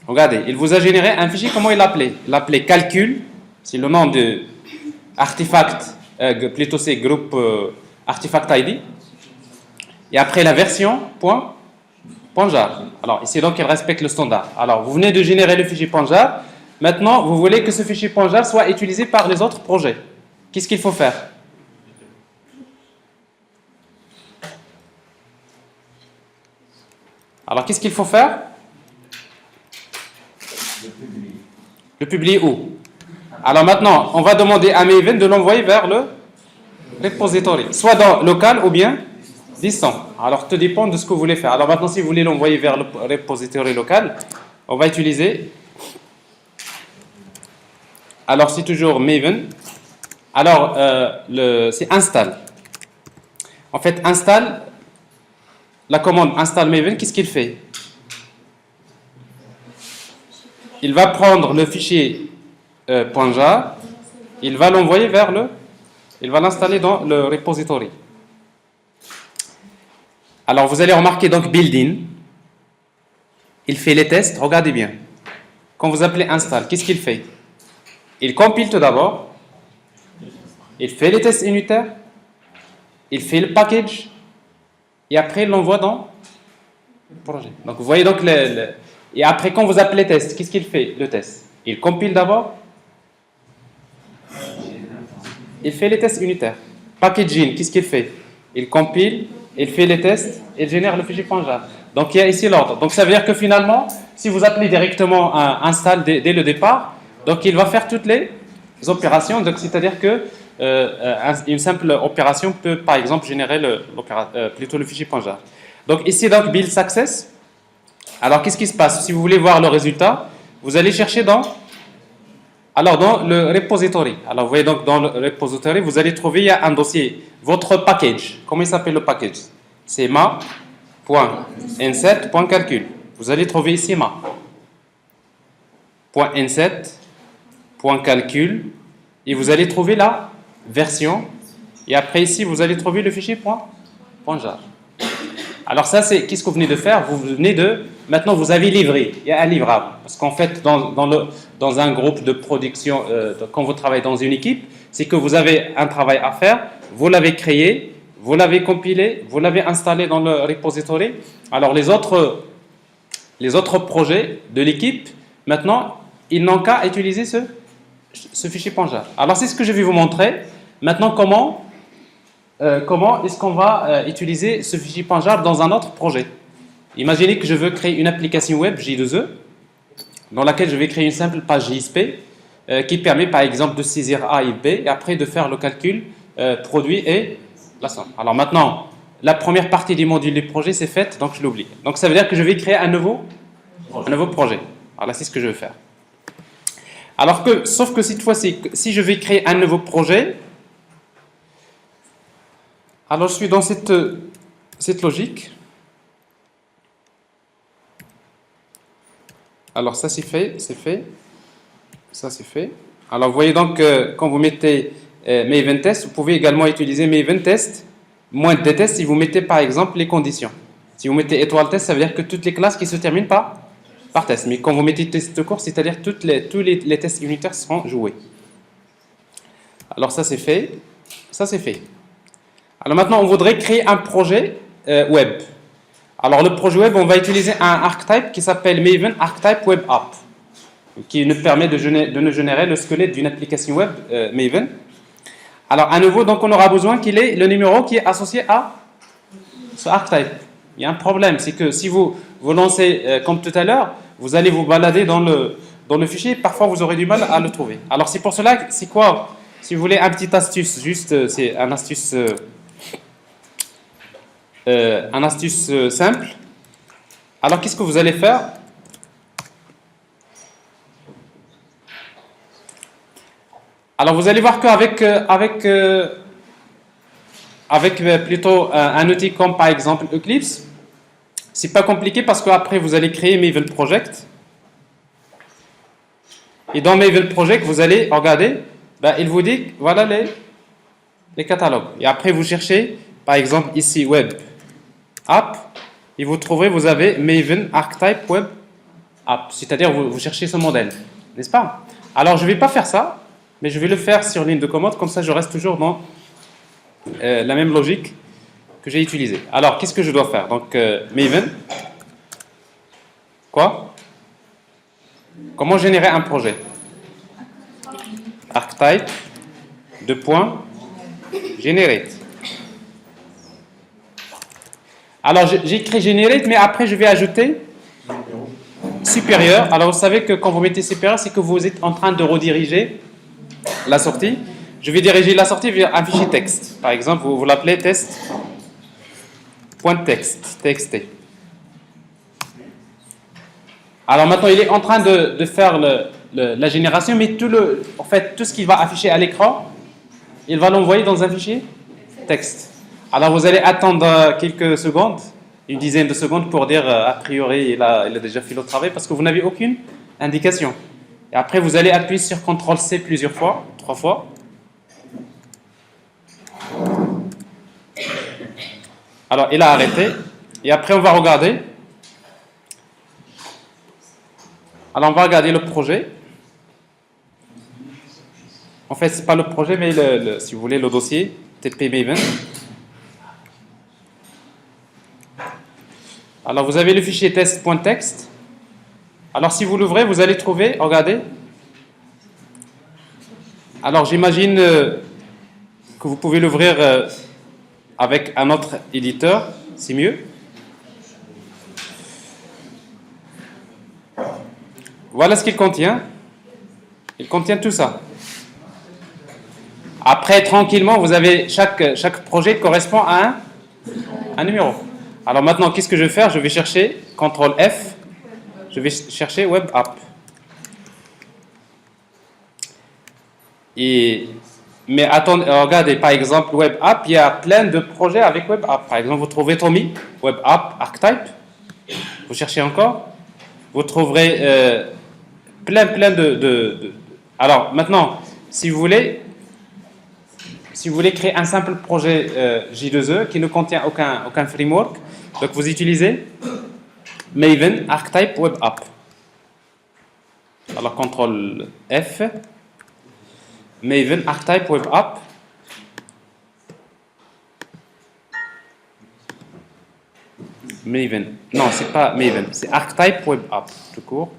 Regardez, il vous a généré un fichier, comment il l'appelait? Il l'appelait calcul, c'est le nom de artefact, plutôt c'est groupe artefact ID. Et après la version .jar. Alors ici donc il respecte le standard. Alors vous venez de générer le fichier .jar. Maintenant vous voulez que ce fichier .jar soit utilisé par les autres projets. Qu'est-ce qu'il faut faire? Alors qu'est-ce qu'il faut faire? Le publier où? Alors maintenant, on va demander à Maven de l'envoyer vers le repository, soit dans local ou bien distant. Alors tout dépend de ce que vous voulez faire. Alors maintenant, si vous voulez l'envoyer vers le repository local, on va utiliser. Alors c'est toujours Maven. Alors c'est install. En fait, install, la commande install Maven, qu'est-ce qu'il fait? Il va prendre le fichier .jar, il va l'envoyer vers il va l'installer dans le repository. Alors vous allez remarquer donc build-in, il fait les tests, regardez bien. Quand vous appelez install, qu'est-ce qu'il fait? Il compile tout d'abord, il fait les tests unitaires, il fait le package, et après il l'envoie dans le projet. Donc vous voyez donc et après, quand vous appelez test, qu'est-ce qu'il fait, le test? Il compile d'abord. Il fait les tests unitaires. Packaging, qu'est-ce qu'il fait? Il compile, il fait les tests, il génère le fichier .jar. Donc, il y a ici l'ordre. Donc, ça veut dire que finalement, si vous appelez directement un install dès le départ, donc il va faire toutes les opérations. Donc, c'est-à-dire que une simple opération peut, par exemple, générer plutôt le fichier .jar. Donc, ici, donc, build success. Alors, qu'est-ce qui se passe? Si vous voulez voir le résultat, vous allez chercher dans le repository. Alors, vous voyez donc dans le repository, vous allez trouver, il y a un dossier, votre package. Comment il s'appelle le package? C'est ma.n7.calcul. Vous allez trouver ici ma.n7.calcul et vous allez trouver la version. Et après ici, vous allez trouver le fichier .jar. Alors ça, c'est qu'est-ce que vous venez de faire? Vous venez de, maintenant vous avez livré, il y a un livrable. Parce qu'en fait, dans un groupe de production, quand vous travaillez dans une équipe, c'est que vous avez un travail à faire, vous l'avez créé, vous l'avez compilé, vous l'avez installé dans le repository. Alors les autres les autres projets de l'équipe, maintenant, ils n'ont qu'à utiliser ce fichier .jar. Alors, c'est ce que je vais vous montrer. Maintenant, comment est-ce qu'on va utiliser ce fichier .jar dans un autre projet? Imaginez que je veux créer une application web J2E dans laquelle je vais créer une simple page JSP qui permet par exemple de saisir A et B et après de faire le calcul produit et la somme. Alors maintenant, la première partie du module du projet c'est faite, donc je l'oublie. Donc ça veut dire que je vais créer un nouveau projet. Alors là, c'est ce que je vais faire. Alors que, sauf que cette fois-ci, si je vais créer un nouveau projet, alors je suis dans cette logique. Alors ça c'est fait, ça c'est fait. Alors vous voyez donc quand vous mettez Maven test, vous pouvez également utiliser Maven test moins DTest si vous mettez par exemple les conditions. Si vous mettez étoile test, ça veut dire que toutes les classes qui se terminent par test. Mais quand vous mettez test de cours, c'est-à-dire tous les tests unitaires seront joués. Alors ça c'est fait, ça c'est fait. Alors maintenant on voudrait créer un projet web. Alors le projet web, on va utiliser un archetype qui s'appelle Maven Archetype Web App, qui nous permet de nous générer le squelette d'une application web Maven. Alors à nouveau, donc on aura besoin qu'il ait le numéro qui est associé à ce archetype. Il y a un problème, c'est que si vous lancez comme tout à l'heure, vous allez vous balader dans le fichier, parfois vous aurez du mal à le trouver. Alors c'est pour cela, c'est quoi? Si vous voulez un petit astuce, juste c'est un astuce simple. Alors qu'est-ce que vous allez faire? Alors vous allez voir qu'avec plutôt un outil comme par exemple Eclipse, c'est pas compliqué parce qu'après vous allez créer Maven Project. Et dans Maven Project, vous allez regarder, il vous dit voilà les catalogues. Et après vous cherchez par exemple ici Web App, et vous trouverez, vous avez Maven Archetype Web App, c'est-à-dire vous cherchez ce modèle, n'est-ce pas? Alors je ne vais pas faire ça, mais je vais le faire sur ligne de commande, comme ça je reste toujours dans la même logique que j'ai utilisée. Alors qu'est-ce que je dois faire? Donc Maven, quoi? Comment générer un projet? Archetype, generate. Alors j'ai écrit generate, mais après je vais ajouter supérieur. Alors vous savez que quand vous mettez supérieur, c'est que vous êtes en train de rediriger la sortie. Je vais diriger la sortie vers un fichier texte. Par exemple, vous l'appelez test.text, txt. Alors maintenant, il est en train de faire la génération, mais en fait, tout ce qu'il va afficher à l'écran, il va l'envoyer dans un fichier texte. Alors vous allez attendre quelques secondes, une dizaine de secondes pour dire a priori il a déjà fait le travail parce que vous n'avez aucune indication. Et après vous allez appuyer sur CTRL-C plusieurs fois, 3 fois. Alors il a arrêté et après on va regarder. Alors on va regarder le projet. En fait c'est pas le projet mais si vous voulez le dossier TP Maven. Alors vous avez le fichier test.text. Alors si vous l'ouvrez, vous allez trouver, regardez. Alors j'imagine que vous pouvez l'ouvrir avec un autre éditeur, c'est mieux. Voilà ce qu'il contient. Il contient tout ça. Après, tranquillement, vous avez chaque projet correspond à un numéro. Alors maintenant, qu'est-ce que je vais faire? Je vais chercher CTRL F. Je vais chercher Web App. Mais attendez, regardez, par exemple, Web App, il y a plein de projets avec Web App. Par exemple, vous trouvez Tommy, Web App, Archetype. Vous cherchez encore. Vous trouverez plein de... Alors maintenant, si vous voulez créer un simple projet J2E qui ne contient aucun framework, donc vous utilisez Maven Archetype Web App. Alors CTRL F, Maven Archetype Web App. Maven. Non, c'est pas Maven, c'est Archetype Web App, tout court.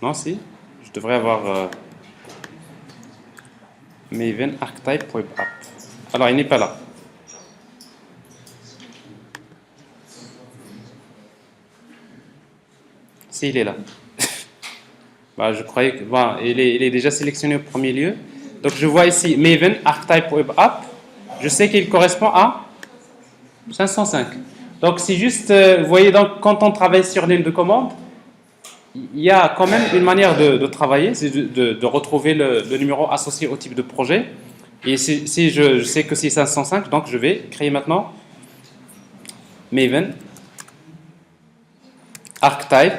Non, si, je devrais avoir Maven Archetype Web App. Alors, il n'est pas là. Si, il est là. Bah, je croyais que il est déjà sélectionné au premier lieu. Donc, je vois ici Maven Archetype Web App. Je sais qu'il correspond à 505. Donc, c'est juste, vous voyez, donc, quand on travaille sur ligne de commande, il y a quand même une manière de travailler, c'est de retrouver le numéro associé au type de projet. Et si je sais que c'est 505, donc je vais créer maintenant Maven Archetype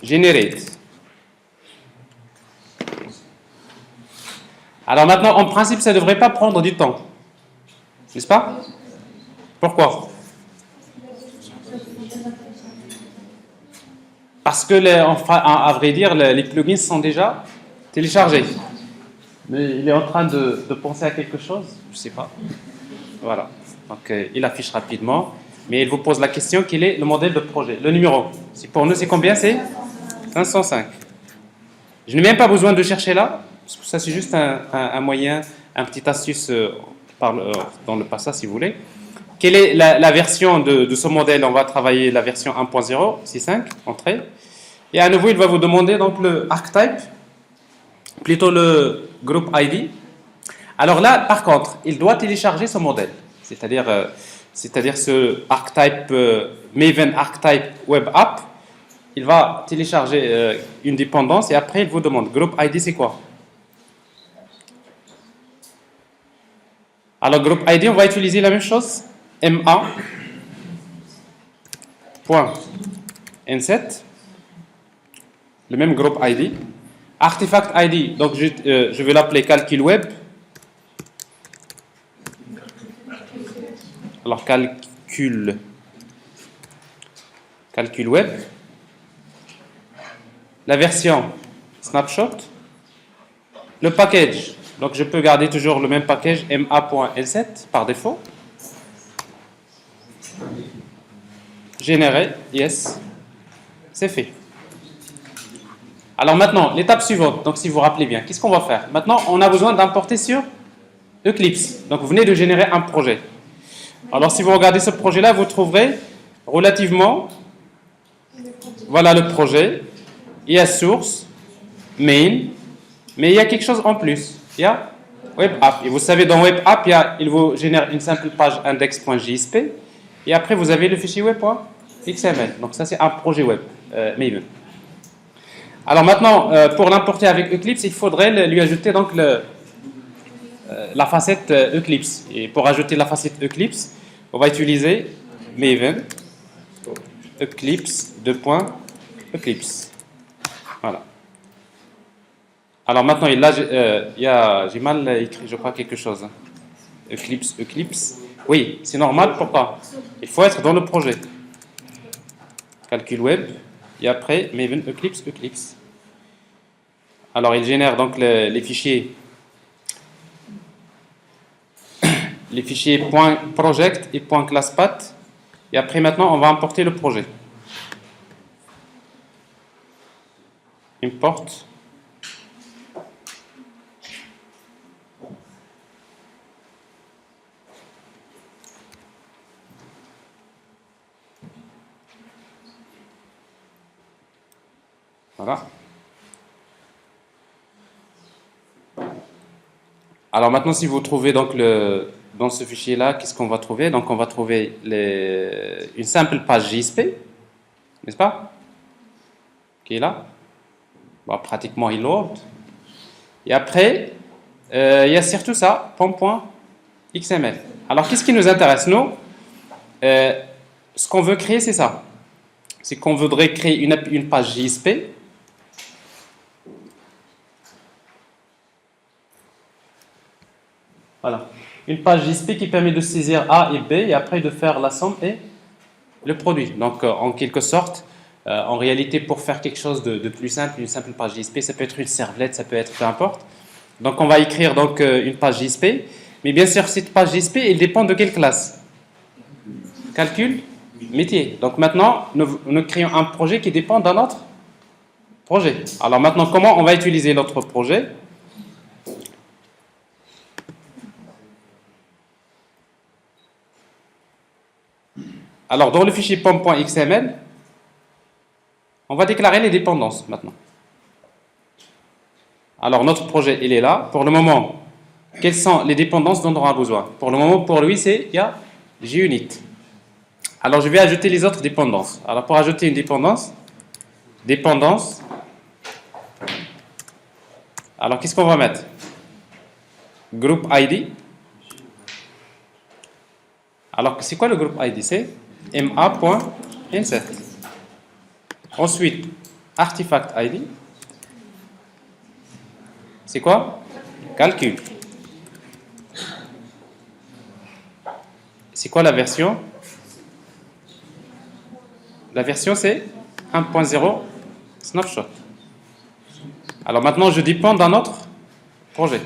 Generate. Alors maintenant, en principe, ça ne devrait pas prendre du temps, n'est-ce pas? Pourquoi? Parce que, à vrai dire, les plugins sont déjà téléchargés. Mais il est en train de penser à quelque chose, je ne sais pas. Voilà. Donc, il affiche rapidement. Mais il vous pose la question, quel est le modèle de projet? Le numéro. Pour nous, c'est combien? C'est 505. Je n'ai même pas besoin de chercher là. Parce que ça, c'est juste un moyen, un petit astuce dans le passage, si vous voulez. Quelle est la version de ce modèle? On va travailler la version 1.0, C5, entrée. Et à nouveau, il va vous demander donc le archetype, plutôt le group ID. Alors là, par contre, il doit télécharger ce modèle. C'est-à-dire ce archetype, Maven Archetype Web App. Il va télécharger une dépendance et après, il vous demande group ID, c'est quoi? Alors, group ID, on va utiliser la même chose. MA.N7, le même groupe ID. Artifact ID, donc je vais l'appeler calcul web. Alors, calcul web. La version snapshot. Le package, donc je peux garder toujours le même package ma.n7 par défaut. Générer, yes, c'est fait. Alors maintenant, l'étape suivante, donc si vous vous rappelez bien, qu'est-ce qu'on va faire? Maintenant, on a besoin d'importer sur Eclipse. Donc vous venez de générer un projet. Alors si vous regardez ce projet-là, vous trouverez relativement, voilà le projet, il y a source, main, mais il y a quelque chose en plus. Il y a Web App. Et vous savez, dans Web App, il vous génère une simple page index.jsp. Et après, vous avez le fichier web.xml. Donc ça, c'est un projet web, Maven. Alors maintenant, pour l'importer avec Eclipse, il faudrait lui ajouter donc la facette Eclipse. Et pour ajouter la facette Eclipse, on va utiliser Maven Eclipse Eclipse. Voilà. Alors maintenant, j'ai mal écrit, je crois, quelque chose. Eclipse. Oui, c'est normal, pourquoi? Il faut être dans le projet. Calcul web, et après, Maven Eclipse. Alors, il génère donc les fichiers .project et .classpath. Et après, maintenant, on va importer le projet. Import. Voilà. Alors maintenant, si vous trouvez donc dans ce fichier-là, qu'est-ce qu'on va trouver? Donc on va trouver une simple page JSP, n'est-ce pas? Qui est là. Bon, pratiquement il load. Et après, il y a surtout ça, pom.xml. Alors qu'est-ce qui nous intéresse? Nous, ce qu'on veut créer, c'est ça. C'est qu'on voudrait créer une page JSP. Voilà. une page JSP qui permet de saisir A et B et après de faire la somme et le produit. Donc, en quelque sorte, en réalité, pour faire quelque chose de plus simple, une simple page JSP, ça peut être une servlette, ça peut être peu importe. Donc, on va écrire donc une page JSP. Mais bien sûr, cette page JSP, elle dépend de quelle classe? Calcul, métier. Donc maintenant, nous créons un projet qui dépend d'un autre projet. Alors maintenant, comment on va utiliser notre projet? Alors, dans le fichier pom.xml, on va déclarer les dépendances maintenant. Alors, notre projet, il est là. Pour le moment, quelles sont les dépendances dont on aura besoin? Pour le moment, pour lui, il y a JUnit. Alors, je vais ajouter les autres dépendances. Alors, pour ajouter une dépendance, alors, qu'est-ce qu'on va mettre? Group ID. Alors, c'est quoi le groupe ID? C'est ma.insert. Ensuite, artifact ID. C'est quoi? Calcul. C'est quoi la version? La version, c'est 1.0 snapshot. Alors maintenant, je dépends d'un autre projet.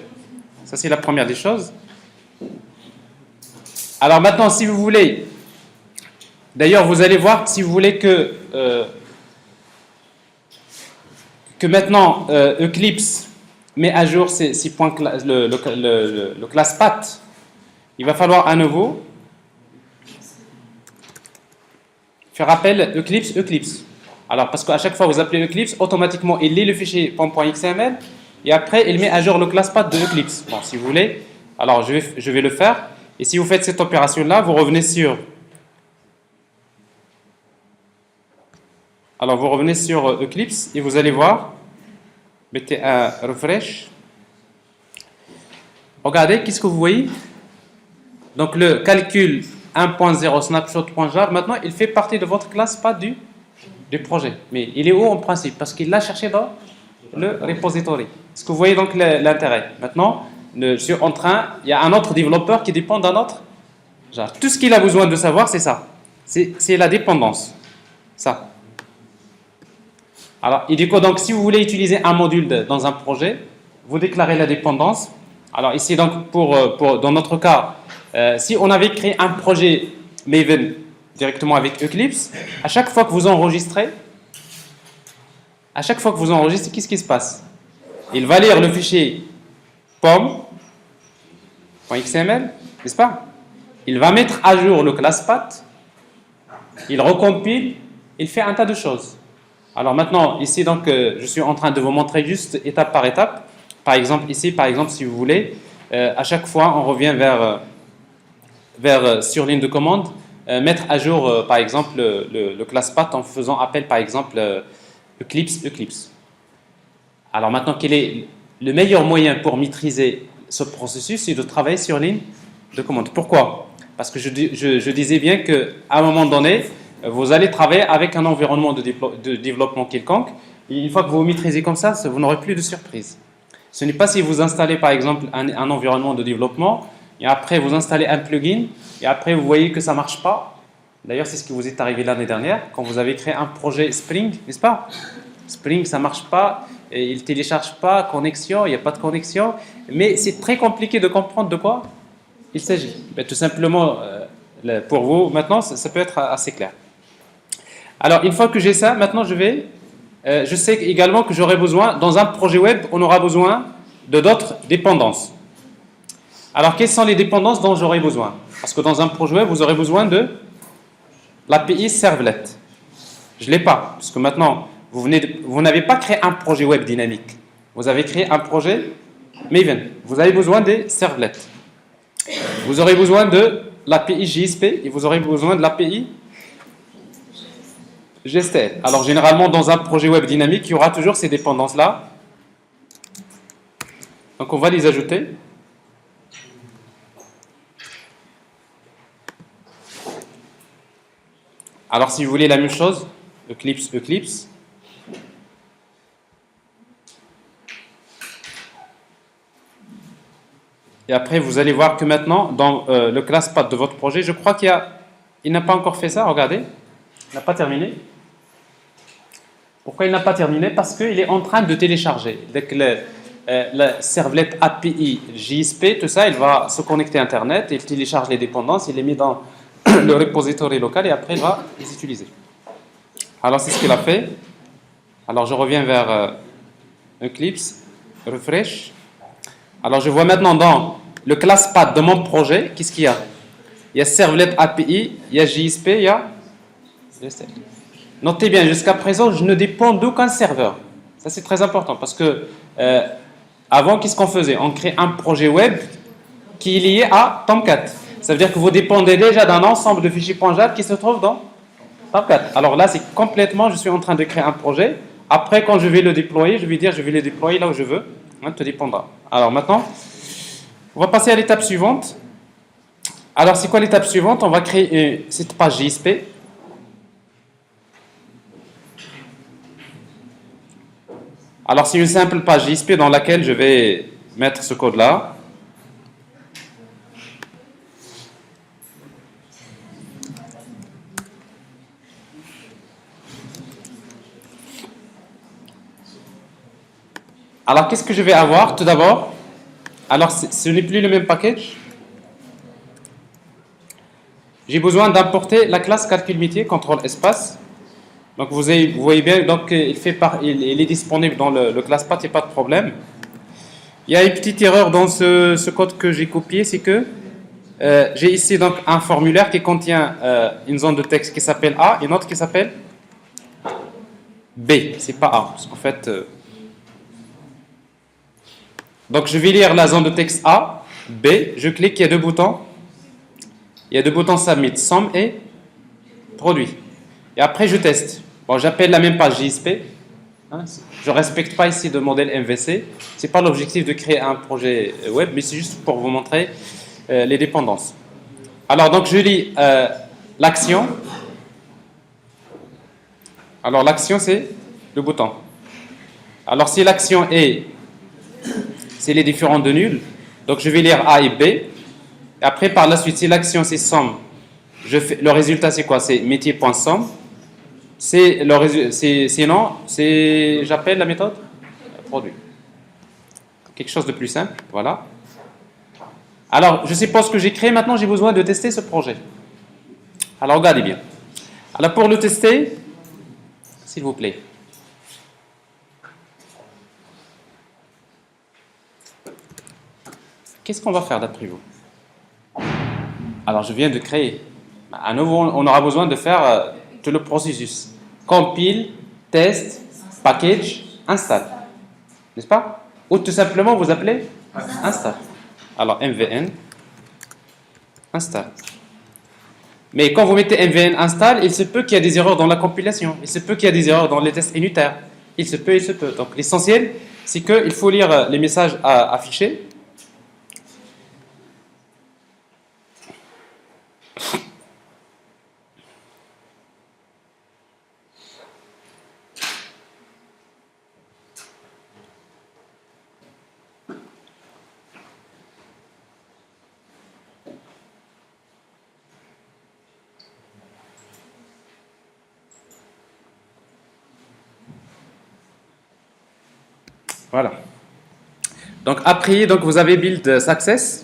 Ça, c'est la première des choses. Alors maintenant, si vous voulez, d'ailleurs, vous allez voir, si vous voulez que maintenant Eclipse met à jour ces points, le class path, il va falloir à nouveau faire appel Eclipse. Alors, parce qu'à chaque fois que vous appelez Eclipse, automatiquement, il lit le fichier pom.xml et après, il met à jour le class path de Eclipse. Bon, si vous voulez, alors je vais le faire. Et si vous faites cette opération-là, vous revenez sur... Alors, vous revenez sur Eclipse et vous allez voir, mettez un refresh. Regardez, qu'est-ce que vous voyez? Donc, le calcul 1.0 snapshot.jar, maintenant, il fait partie de votre classe path du projet. Mais il est où en principe? Parce qu'il l'a cherché dans le repository. Est-ce que vous voyez donc l'intérêt? Maintenant, il y a un autre développeur qui dépend d'un autre. Genre, tout ce qu'il a besoin de savoir, c'est ça. C'est la dépendance. Ça. Alors, il dit quoi? Donc, si vous voulez utiliser un module dans un projet, vous déclarez la dépendance. Alors, ici, donc, dans notre cas, si on avait créé un projet Maven directement avec Eclipse, à chaque fois que vous enregistrez, qu'est-ce qui se passe? Il va lire le fichier pom.xml, n'est-ce pas? Il va mettre à jour le class path, il recompile, il fait un tas de choses. Alors maintenant, ici, donc, je suis en train de vous montrer juste étape par étape. Par exemple, ici, si vous voulez, à chaque fois, on revient vers sur ligne de commande, mettre à jour, par exemple, le class path en faisant appel, par exemple, Eclipse. Alors maintenant, quel est le meilleur moyen pour maîtriser ce processus? C'est de travailler sur ligne de commande. Pourquoi? Parce que je disais bien qu'à un moment donné, vous allez travailler avec un environnement de développement quelconque. Et une fois que vous maîtrisez comme ça, vous n'aurez plus de surprise. Ce n'est pas si vous installez par exemple un environnement de développement et après vous installez un plugin et après vous voyez que ça ne marche pas. D'ailleurs, c'est ce qui vous est arrivé l'année dernière quand vous avez créé un projet Spring, n'est-ce pas? Spring, ça ne marche pas, et il ne télécharge pas, connexion, il n'y a pas de connexion. Mais c'est très compliqué de comprendre de quoi il s'agit. Mais tout simplement, pour vous, maintenant, ça peut être assez clair. Alors, une fois que j'ai ça, maintenant je sais également que j'aurai besoin, dans un projet web, on aura besoin de d'autres dépendances. Alors, quelles sont les dépendances dont j'aurai besoin? Parce que dans un projet web, vous aurez besoin de l'API Servlet. Je ne l'ai pas, parce que maintenant, vous n'avez pas créé un projet web dynamique. Vous avez créé un projet Maven. Vous avez besoin des servlets. Vous aurez besoin de l'API JSP et vous aurez besoin de l'API GSTL. Alors, généralement, dans un projet web dynamique, il y aura toujours ces dépendances-là. Donc, on va les ajouter. Alors, si vous voulez la même chose, Eclipse. Et après, vous allez voir que maintenant, dans le ClassPad de votre projet, je crois il n'a pas encore fait ça, regardez. Il n'a pas terminé. Pourquoi il n'a pas terminé? Parce qu'il est en train de télécharger. Donc, la servlette API, JSP, tout ça, il va se connecter à Internet, il télécharge les dépendances, il les met dans le repository local et après, il va les utiliser. Alors, c'est ce qu'il a fait. Alors, je reviens vers Eclipse, refresh. Alors, je vois maintenant dans le ClassPad de mon projet, qu'est-ce qu'il y a? Il y a servlette API, il y a JSP, il y a... Notez bien, jusqu'à présent, je ne dépends d'aucun serveur. Ça, c'est très important parce que avant, qu'est-ce qu'on faisait? On crée un projet web qui est lié à Tomcat. Ça veut dire que vous dépendez déjà d'un ensemble de fichiers .jar qui se trouve dans Tomcat. Alors là, c'est complètement, je suis en train de créer un projet. Après, quand je vais le déployer, je vais dire, je vais le déployer là où je veux. Tout dépendra. Alors maintenant, on va passer à l'étape suivante. Alors, c'est quoi l'étape suivante? On va créer cette page JSP. Alors, c'est une simple page JSP dans laquelle je vais mettre ce code-là. Alors, qu'est-ce que je vais avoir tout d'abord? Alors, ce n'est plus le même package. J'ai besoin d'importer la classe calcul métier, contrôle espace. Donc, vous voyez bien, donc, il est disponible dans le ClassPad, il n'y a pas de problème. Il y a une petite erreur dans ce code que j'ai copié, c'est que j'ai ici donc un formulaire qui contient une zone de texte qui s'appelle A et une autre qui s'appelle B. C'est pas A, parce qu'en fait... Donc, je vais lire la zone de texte A, B, je clique, il y a deux boutons. Il y a deux boutons Submit, Somme et Produit. Et après, je teste. Bon, j'appelle la même page JSP. Je ne respecte pas ici de modèle MVC. Ce n'est pas l'objectif de créer un projet web, mais c'est juste pour vous montrer les dépendances. Alors, donc, je lis l'action. Alors, l'action, c'est le bouton. Alors, si l'action est... c'est les différents de nul. Donc, je vais lire A et B. Et après, par la suite, si l'action, c'est somme, le résultat, c'est quoi? C'est métier.somme. Sinon, j'appelle la méthode produit. Quelque chose de plus simple, voilà. Alors, je suppose que j'ai créé, maintenant j'ai besoin de tester ce projet. Alors, regardez bien. Alors, pour le tester, s'il vous plaît. Qu'est-ce qu'on va faire d'après vous? Alors, je viens de créer. À nouveau, on aura besoin de faire tout le processus. Compile, test, package, install. N'est-ce pas? Ou tout simplement, vous appelez install. Alors, mvn, install. Mais quand vous mettez mvn install, il se peut qu'il y ait des erreurs dans la compilation. Il se peut qu'il y ait des erreurs dans les tests unitaires. Il se peut, il se peut. Donc, l'essentiel, c'est qu'il faut lire les messages affichés. Voilà. Donc après, donc vous avez build success.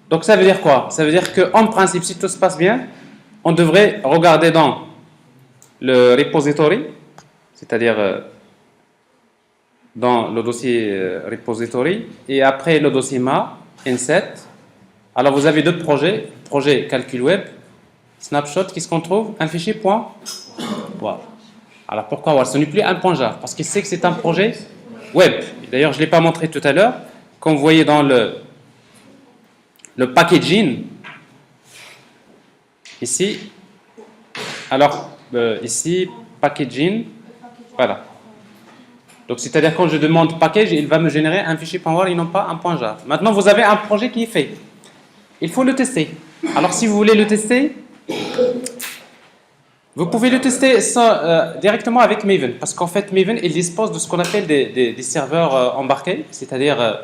Donc ça veut dire quoi? Ça veut dire qu'en principe, si tout se passe bien, on devrait regarder dans le repository, c'est-à-dire dans le dossier repository, et après le dossier ma, inset. Alors vous avez deux projets, projet calcul web, snapshot, qu'est-ce qu'on trouve? Un fichier point .war. Alors pourquoi WAR? Ce n'est plus un point .jar, parce qu'il sait que c'est un projet web. D'ailleurs, je ne l'ai pas montré tout à l'heure. Comme vous voyez dans le packaging, ici, alors ici, packaging, voilà. Donc, c'est-à-dire quand je demande package, il va me générer un fichier .war et non pas un point .jar. Maintenant, vous avez un projet qui est fait. Il faut le tester. Alors, si vous voulez le tester, vous pouvez le tester directement avec Maven, parce qu'en fait, Maven, il dispose de ce qu'on appelle des serveurs embarqués, c'est-à-dire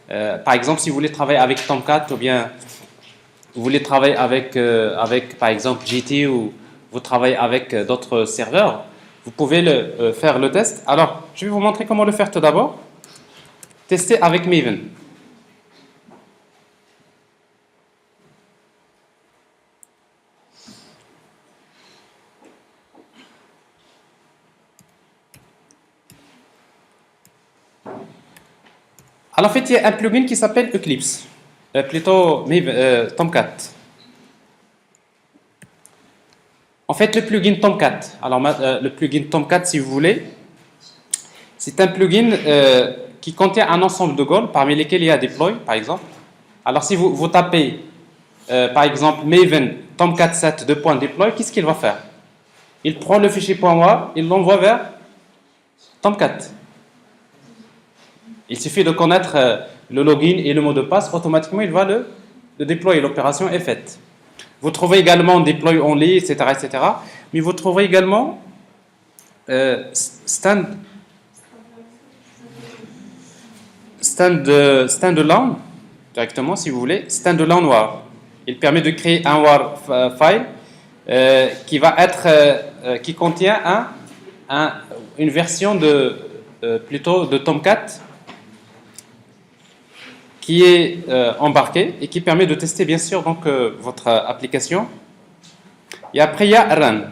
Par exemple, si vous voulez travailler avec Tomcat ou bien vous voulez travailler avec par exemple GT ou vous travaillez avec d'autres serveurs, vous pouvez faire le test. Alors, je vais vous montrer comment le faire tout d'abord. Tester avec Maven. Alors, en fait, il y a un plugin qui s'appelle Eclipse, plutôt Tomcat. En fait, le plugin Tomcat, alors le plugin Tomcat, si vous voulez, c'est un plugin qui contient un ensemble de goals, parmi lesquels il y a deploy, par exemple. Alors, si vous tapez, par exemple, Maven Tomcat 7 2.deploy, qu'est-ce qu'il va faire? Il prend le fichier .war, il l'envoie vers Tomcat. Il suffit de connaître le login et le mot de passe, automatiquement il va le déployer, l'opération est faite. Vous trouvez également deploy only, etc., etc. Mais vous trouverez également standalone, directement si vous voulez, standalone war. Il permet de créer un war file qui va être, qui contient une version plutôt de Tomcat qui est embarqué et qui permet de tester bien sûr donc votre application. Et après il y a run.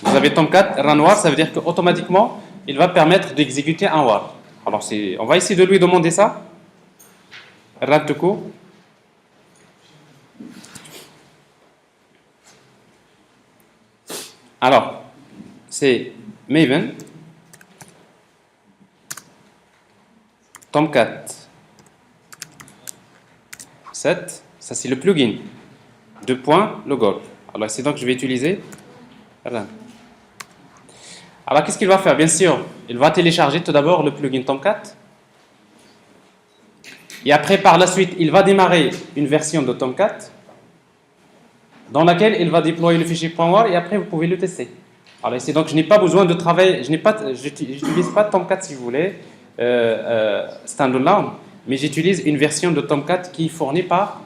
Vous avez Tomcat run war, ça veut dire qu'automatiquement il va permettre d'exécuter un war. Alors on va essayer de lui demander ça. Run tout court. Alors c'est Maven Tomcat 7, ça c'est le plugin. 2 points, le goal. Alors c'est donc je vais utiliser run. Alors qu'est-ce qu'il va faire? Bien sûr, il va télécharger tout d'abord le plugin Tomcat. Et après, par la suite, il va démarrer une version de Tomcat dans laquelle il va déployer le fichier .war et après vous pouvez le tester. Alors ici, donc je n'ai pas besoin de travailler, je n'utilise pas Tomcat si vous voulez, standalone, mais j'utilise une version de Tomcat qui est fournie par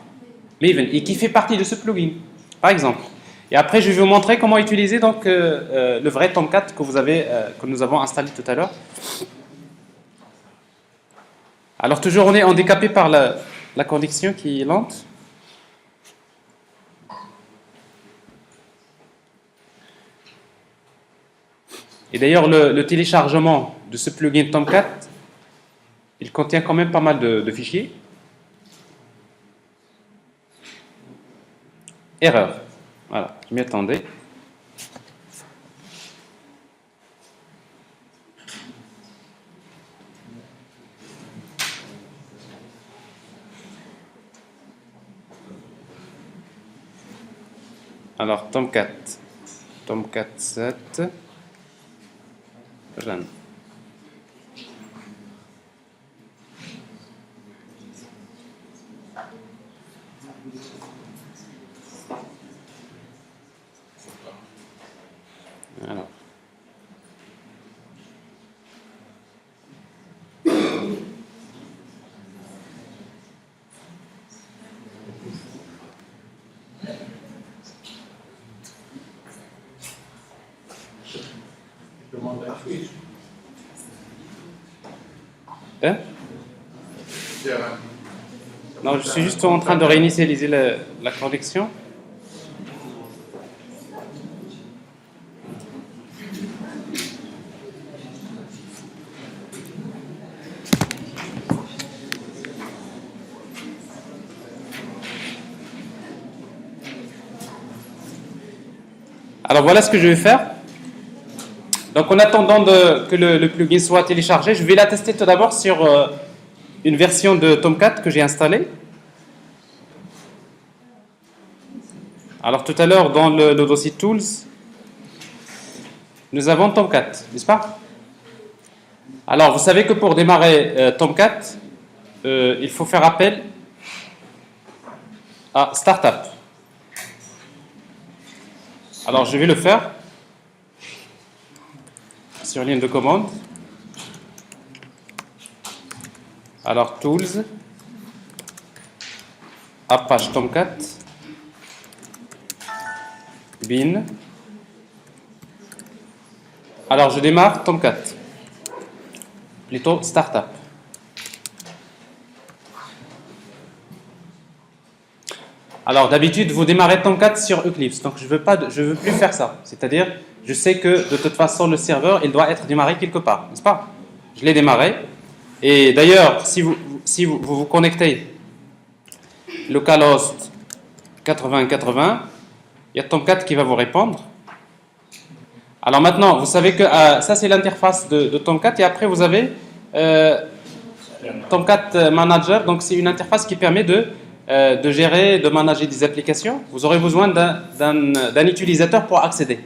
Maven et qui fait partie de ce plugin, par exemple. Et après, je vais vous montrer comment utiliser donc le vrai Tomcat que nous avons installé tout à l'heure. Alors toujours, on est handicapé par la connexion qui est lente. Et d'ailleurs, le téléchargement de ce plugin Tomcat, il contient quand même pas mal de fichiers. Erreur. Voilà, je m'y attendais. Alors, Tomcat 7, run. Alors. Hein? Non, je suis juste en train de réinitialiser la connexion. Alors voilà ce que je vais faire. Donc en attendant que le plugin soit téléchargé, je vais la tester tout d'abord sur une version de Tomcat que j'ai installée. Alors tout à l'heure dans le dossier Tools, nous avons Tomcat, n'est-ce pas? Alors vous savez que pour démarrer Tomcat, il faut faire appel à Startup. Alors je vais le faire sur ligne de commande. Alors, tools, Apache Tomcat, bin. Alors, je démarre Tomcat, plutôt startup. Alors, d'habitude, vous démarrez Tomcat sur Eclipse, donc je veux plus faire ça. C'est-à-dire, je sais que de toute façon, le serveur, il doit être démarré quelque part, n'est-ce pas? Je l'ai démarré. Et d'ailleurs, si vous connectez localhost 8080, il y a Tomcat qui va vous répondre. Alors maintenant, vous savez que ça, c'est l'interface de Tomcat. Et après, vous avez Tomcat Manager. Donc, c'est une interface qui permet de gérer, de manager des applications. Vous aurez besoin d'un utilisateur pour accéder.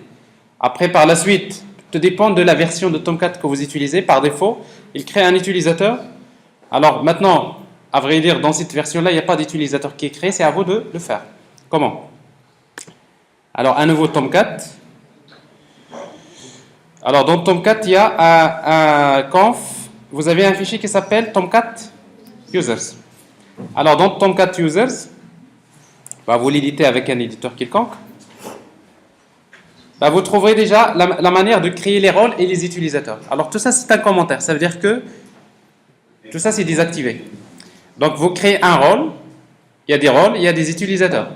Après, par la suite, tout dépend de la version de Tomcat que vous utilisez. Par défaut, il crée un utilisateur. Alors maintenant, à vrai dire, dans cette version-là, il n'y a pas d'utilisateur qui est créé. C'est à vous de le faire. Comment? Alors, un nouveau Tomcat. Alors, dans Tomcat, il y a un conf. Vous avez un fichier qui s'appelle Tomcat Users. Alors, dans Tomcat Users, vous l'éditez avec un éditeur quelconque. Vous trouverez déjà la manière de créer les rôles et les utilisateurs. Alors, tout ça, c'est un commentaire. Ça veut dire que tout ça, c'est désactivé. Donc, vous créez un rôle. Il y a des rôles, il y a des utilisateurs.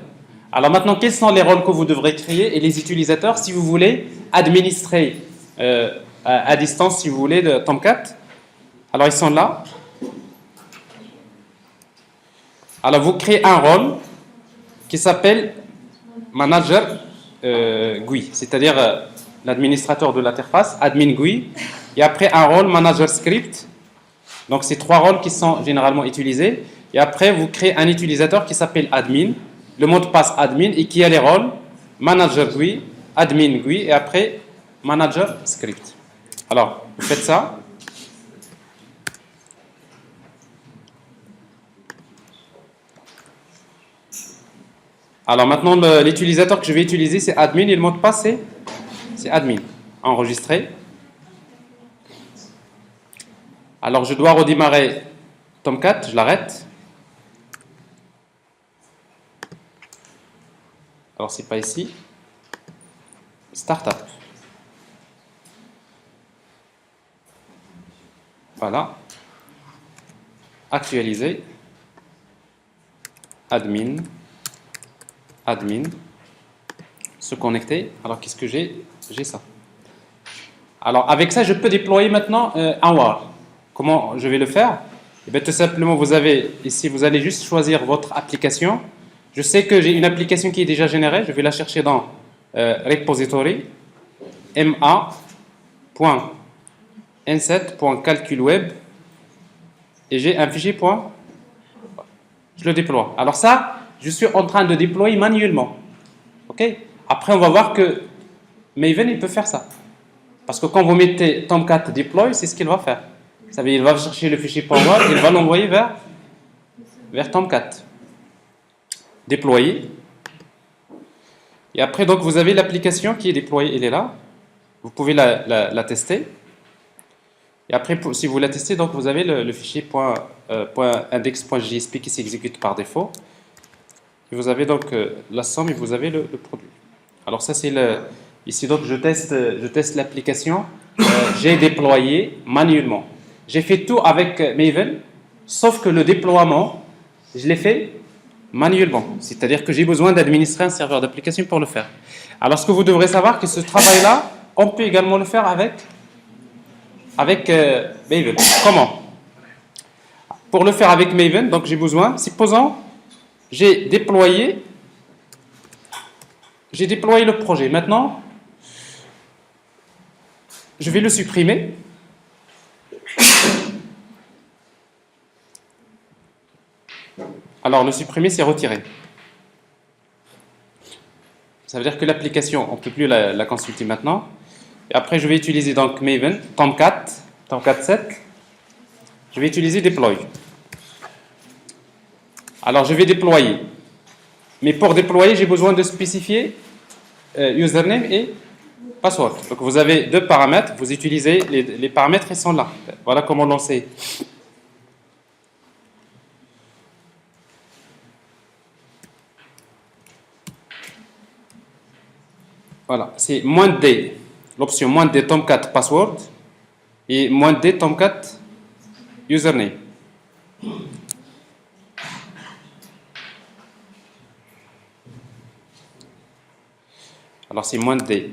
Alors, maintenant, quels sont les rôles que vous devrez créer et les utilisateurs si vous voulez administrer à distance, si vous voulez, de Tomcat? Alors, ils sont là. Alors, vous créez un rôle qui s'appelle Manager GUI, c'est-à-dire l'administrateur de l'interface, admin GUI, et après un rôle Manager Script. Donc, c'est 3 rôles qui sont généralement utilisés. Et après, vous créez un utilisateur qui s'appelle admin, le mot de passe admin, et qui a les rôles Manager GUI, admin GUI, et après Manager Script. Alors, vous faites ça. Alors maintenant, l'utilisateur que je vais utiliser, c'est admin, et le mot de passe, c'est admin. Enregistré. Alors, je dois redémarrer Tomcat, je l'arrête. Alors, c'est pas ici. Startup. Voilà. Actualiser. Admin. Se connecter. Alors, qu'est-ce que j'ai? J'ai ça. Alors, avec ça, je peux déployer maintenant un WAR. Comment je vais le faire? Eh bien, tout simplement, vous avez ici, vous allez juste choisir votre application. Je sais que j'ai une application qui est déjà générée. Je vais la chercher dans repository ma.n7.calculweb et j'ai un fichier je le déploie. Alors ça, je suis en train de déployer manuellement. OK? Après, on va voir que Maven, il peut faire ça. Parce que quand vous mettez Tomcat deploy, c'est ce qu'il va faire. Ça veut dire, il va chercher le fichier .war et il va l'envoyer vers Tomcat. Déployer. Et après, donc, vous avez l'application qui est déployée, elle est là. Vous pouvez la tester. Et après, si vous la testez, donc, vous avez le fichier .index.jsp qui s'exécute par défaut. Et vous avez donc la somme et vous avez le produit. Alors ça, c'est ici, donc, je teste l'application. J'ai déployé manuellement. J'ai fait tout avec Maven, sauf que le déploiement, je l'ai fait manuellement. C'est-à-dire que j'ai besoin d'administrer un serveur d'application pour le faire. Alors, ce que vous devrez savoir, que ce travail-là, on peut également le faire avec Maven. Comment? Pour le faire avec Maven, donc j'ai besoin, supposons, j'ai déployé le projet. Maintenant, je vais le supprimer. Alors, le supprimer, c'est retirer. Ça veut dire que l'application, on ne peut plus la consulter maintenant. Et après, je vais utiliser donc Maven, Tomcat 7. Je vais utiliser deploy. Alors, je vais déployer. Mais pour déployer, j'ai besoin de spécifier username et password. Donc, vous avez 2 paramètres. Vous utilisez les paramètres, ils sont là. Voilà comment lancer Voilà, c'est -d, l'option -d Tomcat password et -d Tomcat username. Alors c'est -d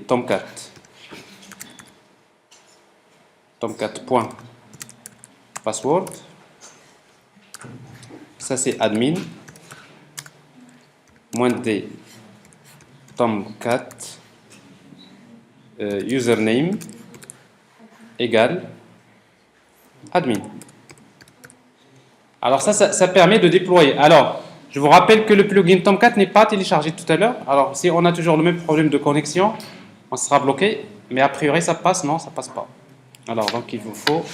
Tomcat point password, ça c'est admin, -d Tomcat username égale admin. Alors ça permet de déployer. Alors, je vous rappelle que le plugin Tomcat n'est pas téléchargé tout à l'heure. Alors, si on a toujours le même problème de connexion, on sera bloqué. Mais a priori, ça passe. Non, ça passe pas. Alors, donc, il vous faut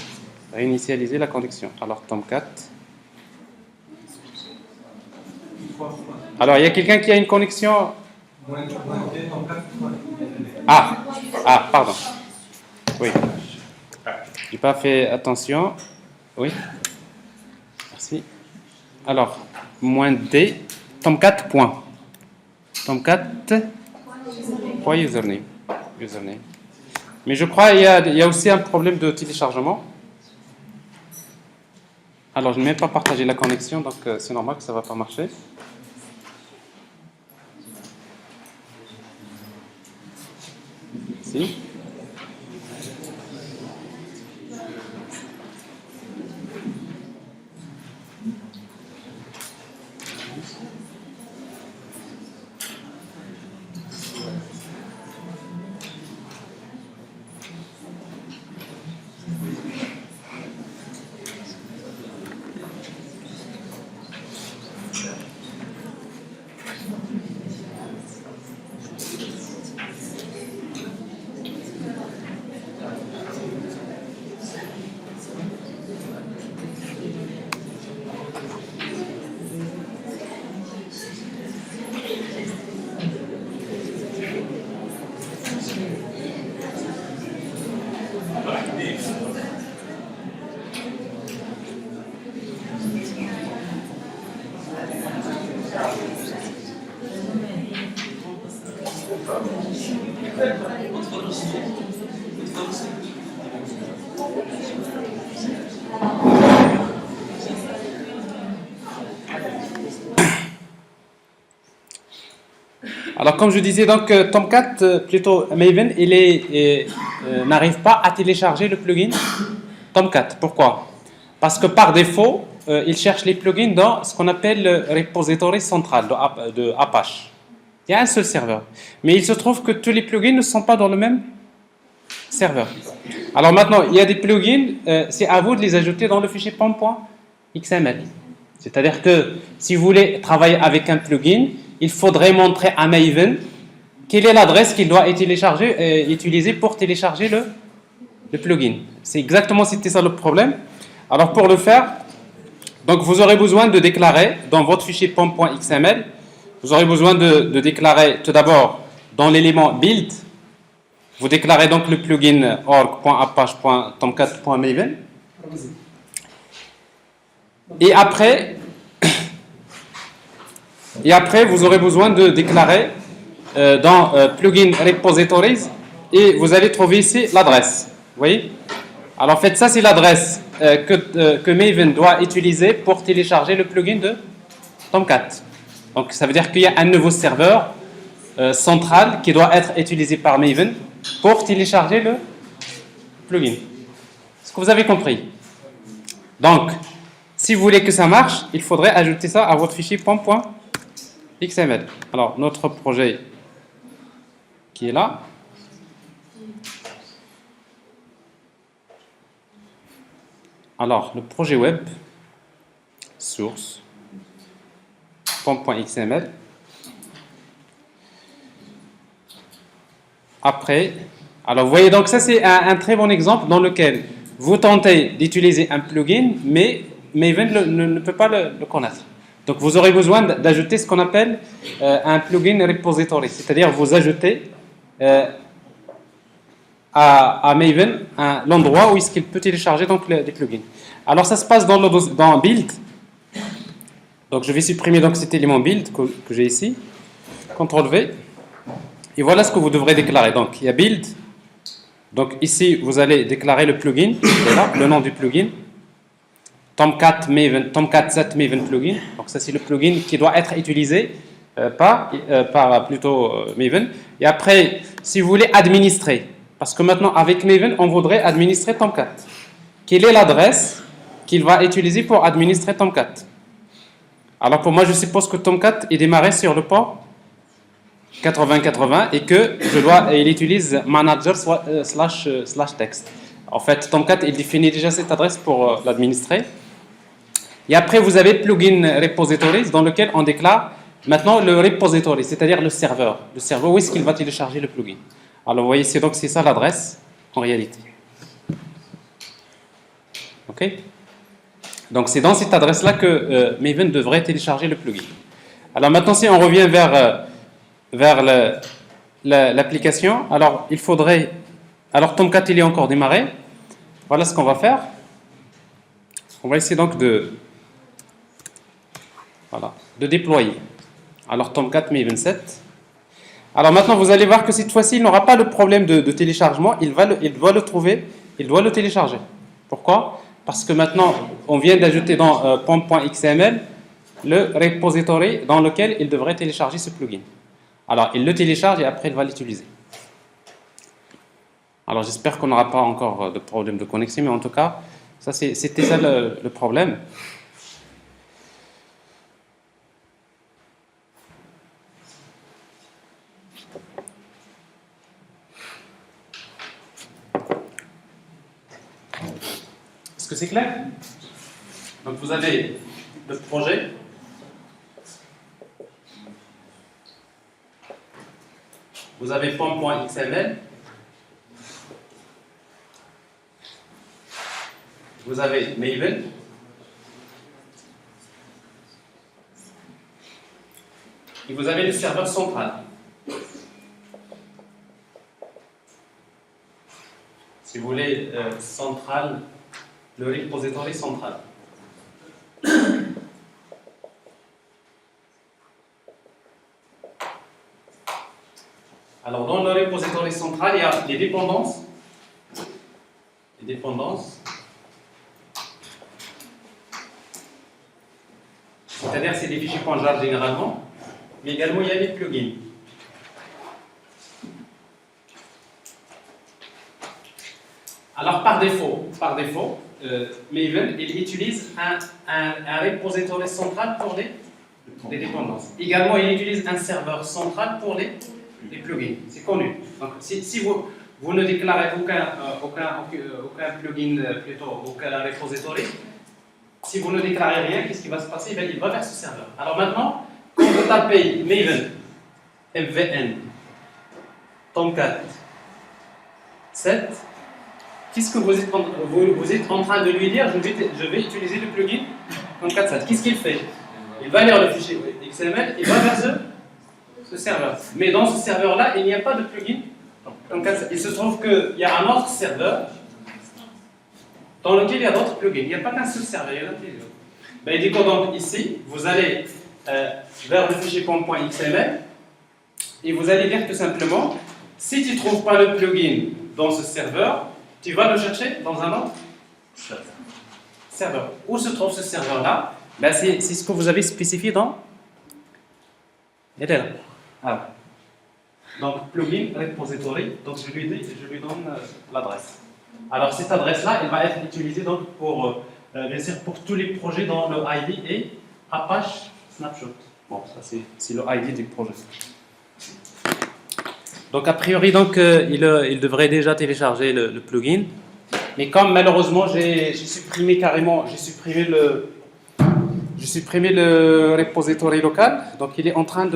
réinitialiser la connexion. Alors, Tomcat. Alors, il y a quelqu'un qui a une connexion. Pardon. Oui. J'ai pas fait attention. Oui. Merci. Alors, -d Tomcat point. Tomcat point username. Mais je crois qu'il y a aussi un problème de téléchargement. Alors, je n'ai même pas partagé la connexion, donc c'est normal que ça ne va pas marcher. Si. Alors, comme je disais, donc Tomcat, plutôt Maven, n'arrive pas à télécharger le plugin Tomcat. Pourquoi? Parce que par défaut, il cherche les plugins dans ce qu'on appelle le repository central de Apache. Il y a un seul serveur. Mais il se trouve que tous les plugins ne sont pas dans le même serveur. Alors maintenant, il y a des plugins, c'est à vous de les ajouter dans le fichier pom.xml. C'est-à-dire que si vous voulez travailler avec un plugin, il faudrait montrer à Maven quelle est l'adresse qu'il doit utiliser pour télécharger le plugin. C'est exactement c'était ça le problème. Alors pour le faire, donc vous aurez besoin de déclarer dans votre fichier pom.xml, vous aurez besoin de déclarer tout d'abord dans l'élément build, vous déclarez donc le plugin org.apache.tomcat.maven. Et après, vous aurez besoin de déclarer dans plugin repositories et vous allez trouver ici l'adresse. Vous voyez? Alors en fait, ça c'est l'adresse que Maven doit utiliser pour télécharger le plugin de Tomcat. Donc ça veut dire qu'il y a un nouveau serveur central qui doit être utilisé par Maven pour télécharger le plugin. Est-ce que vous avez compris? Donc, si vous voulez que ça marche, il faudrait ajouter ça à votre fichier pom.xml. Alors, notre projet qui est là. Alors, le projet web, source, pom.xml. Après, alors vous voyez, donc ça c'est un très bon exemple dans lequel vous tentez d'utiliser un plugin, mais Maven ne peut pas le connaître. Donc vous aurez besoin d'ajouter ce qu'on appelle un plugin repository, c'est-à-dire vous ajoutez à Maven l'endroit où est-ce qu'il peut télécharger donc des plugins. Alors ça se passe dans build. Donc je vais supprimer donc cet élément build que j'ai ici. CTRL V. Et voilà ce que vous devrez déclarer. Donc, il y a build. Donc, ici, vous allez déclarer le plugin. Et là, le nom du plugin. Tomcat Maven, Tomcat 7 Maven plugin. Donc, ça, c'est le plugin qui doit être utilisé par plutôt Maven. Et après, si vous voulez administrer, parce que maintenant, avec Maven, on voudrait administrer Tomcat. Quelle est l'adresse qu'il va utiliser pour administrer Tomcat? Alors, pour moi, je suppose que Tomcat est démarré sur le port 8080 et que il utilise manager slash text. En fait, Tomcat, il définit déjà cette adresse pour l'administrer. Et après, vous avez plugin repositories dans lequel on déclare maintenant le repository, c'est-à-dire le serveur. Le serveur, où est-ce qu'il va télécharger le plugin? Alors, vous voyez, c'est ça l'adresse en réalité. OK? Donc, c'est dans cette adresse-là que Maven devrait télécharger le plugin. Alors, maintenant, si on revient vers l'application, alors il faudrait. Alors, Tomcat, il est encore démarré. Voilà ce qu'on va faire. On va essayer donc de déployer. Alors, Tomcat Maven 7. Alors, maintenant, vous allez voir que cette fois-ci, il n'aura pas le problème de téléchargement. Il doit le trouver, il doit le télécharger. Pourquoi? Parce que maintenant, on vient d'ajouter dans pom.xml le repository dans lequel il devrait télécharger ce plugin. Alors, il le télécharge et après, il va l'utiliser. Alors, j'espère qu'on n'aura pas encore de problème de connexion, mais en tout cas, c'était ça le problème. Est-ce que c'est clair? Donc, vous avez le projet. Vous avez pom.xml. Vous avez Maven. Et vous avez le serveur central. Si vous voulez, central, le repository central. Alors, dans le repository central, il y a les dépendances. Les dépendances. C'est-à-dire, c'est des fichiers .jar généralement, mais également il y a les plugins. Alors, par défaut, Maven, il utilise un repository central pour les dépendances. Également, il utilise un serveur central pour les plugins. C'est connu. Donc, si vous ne déclarez aucun plugin, plutôt aucun repository, si vous ne déclarez rien, qu'est-ce qui va se passer? Il va vers ce serveur. Alors maintenant, quand vous tapez Maven, MVN, Tomcat 7, qu'est-ce que vous êtes en train de lui dire? Je vais utiliser le plugin Tomcat 7. Qu'est-ce qu'il fait? Il va lire le fichier XML, il va vers ce serveur. Mais dans ce serveur-là, il n'y a pas de plugin Tomcat 7. Il se trouve qu'il y a un autre serveur dans lequel il y a d'autres plugins. Il n'y a pas qu'un seul serveur, il y en a plusieurs. Ben, du coup, donc ici, vous allez vers le fichier pom.xml et vous allez dire tout simplement, si tu ne trouves pas le plugin dans ce serveur, tu vas le chercher dans un autre serveur. Où se trouve ce serveur-là? Ben, c'est ce que vous avez spécifié dans. Il est là. Ah. Donc, plugin repository, donc je lui donne l'adresse. Alors, cette adresse-là, elle va être utilisée donc bien sûr, pour tous les projets dont le ID est Apache Snapshot. Bon, ça c'est le ID du projet. Donc, a priori, donc, il devrait déjà télécharger le plugin. Mais comme malheureusement, j'ai supprimé le repository local, donc il est en train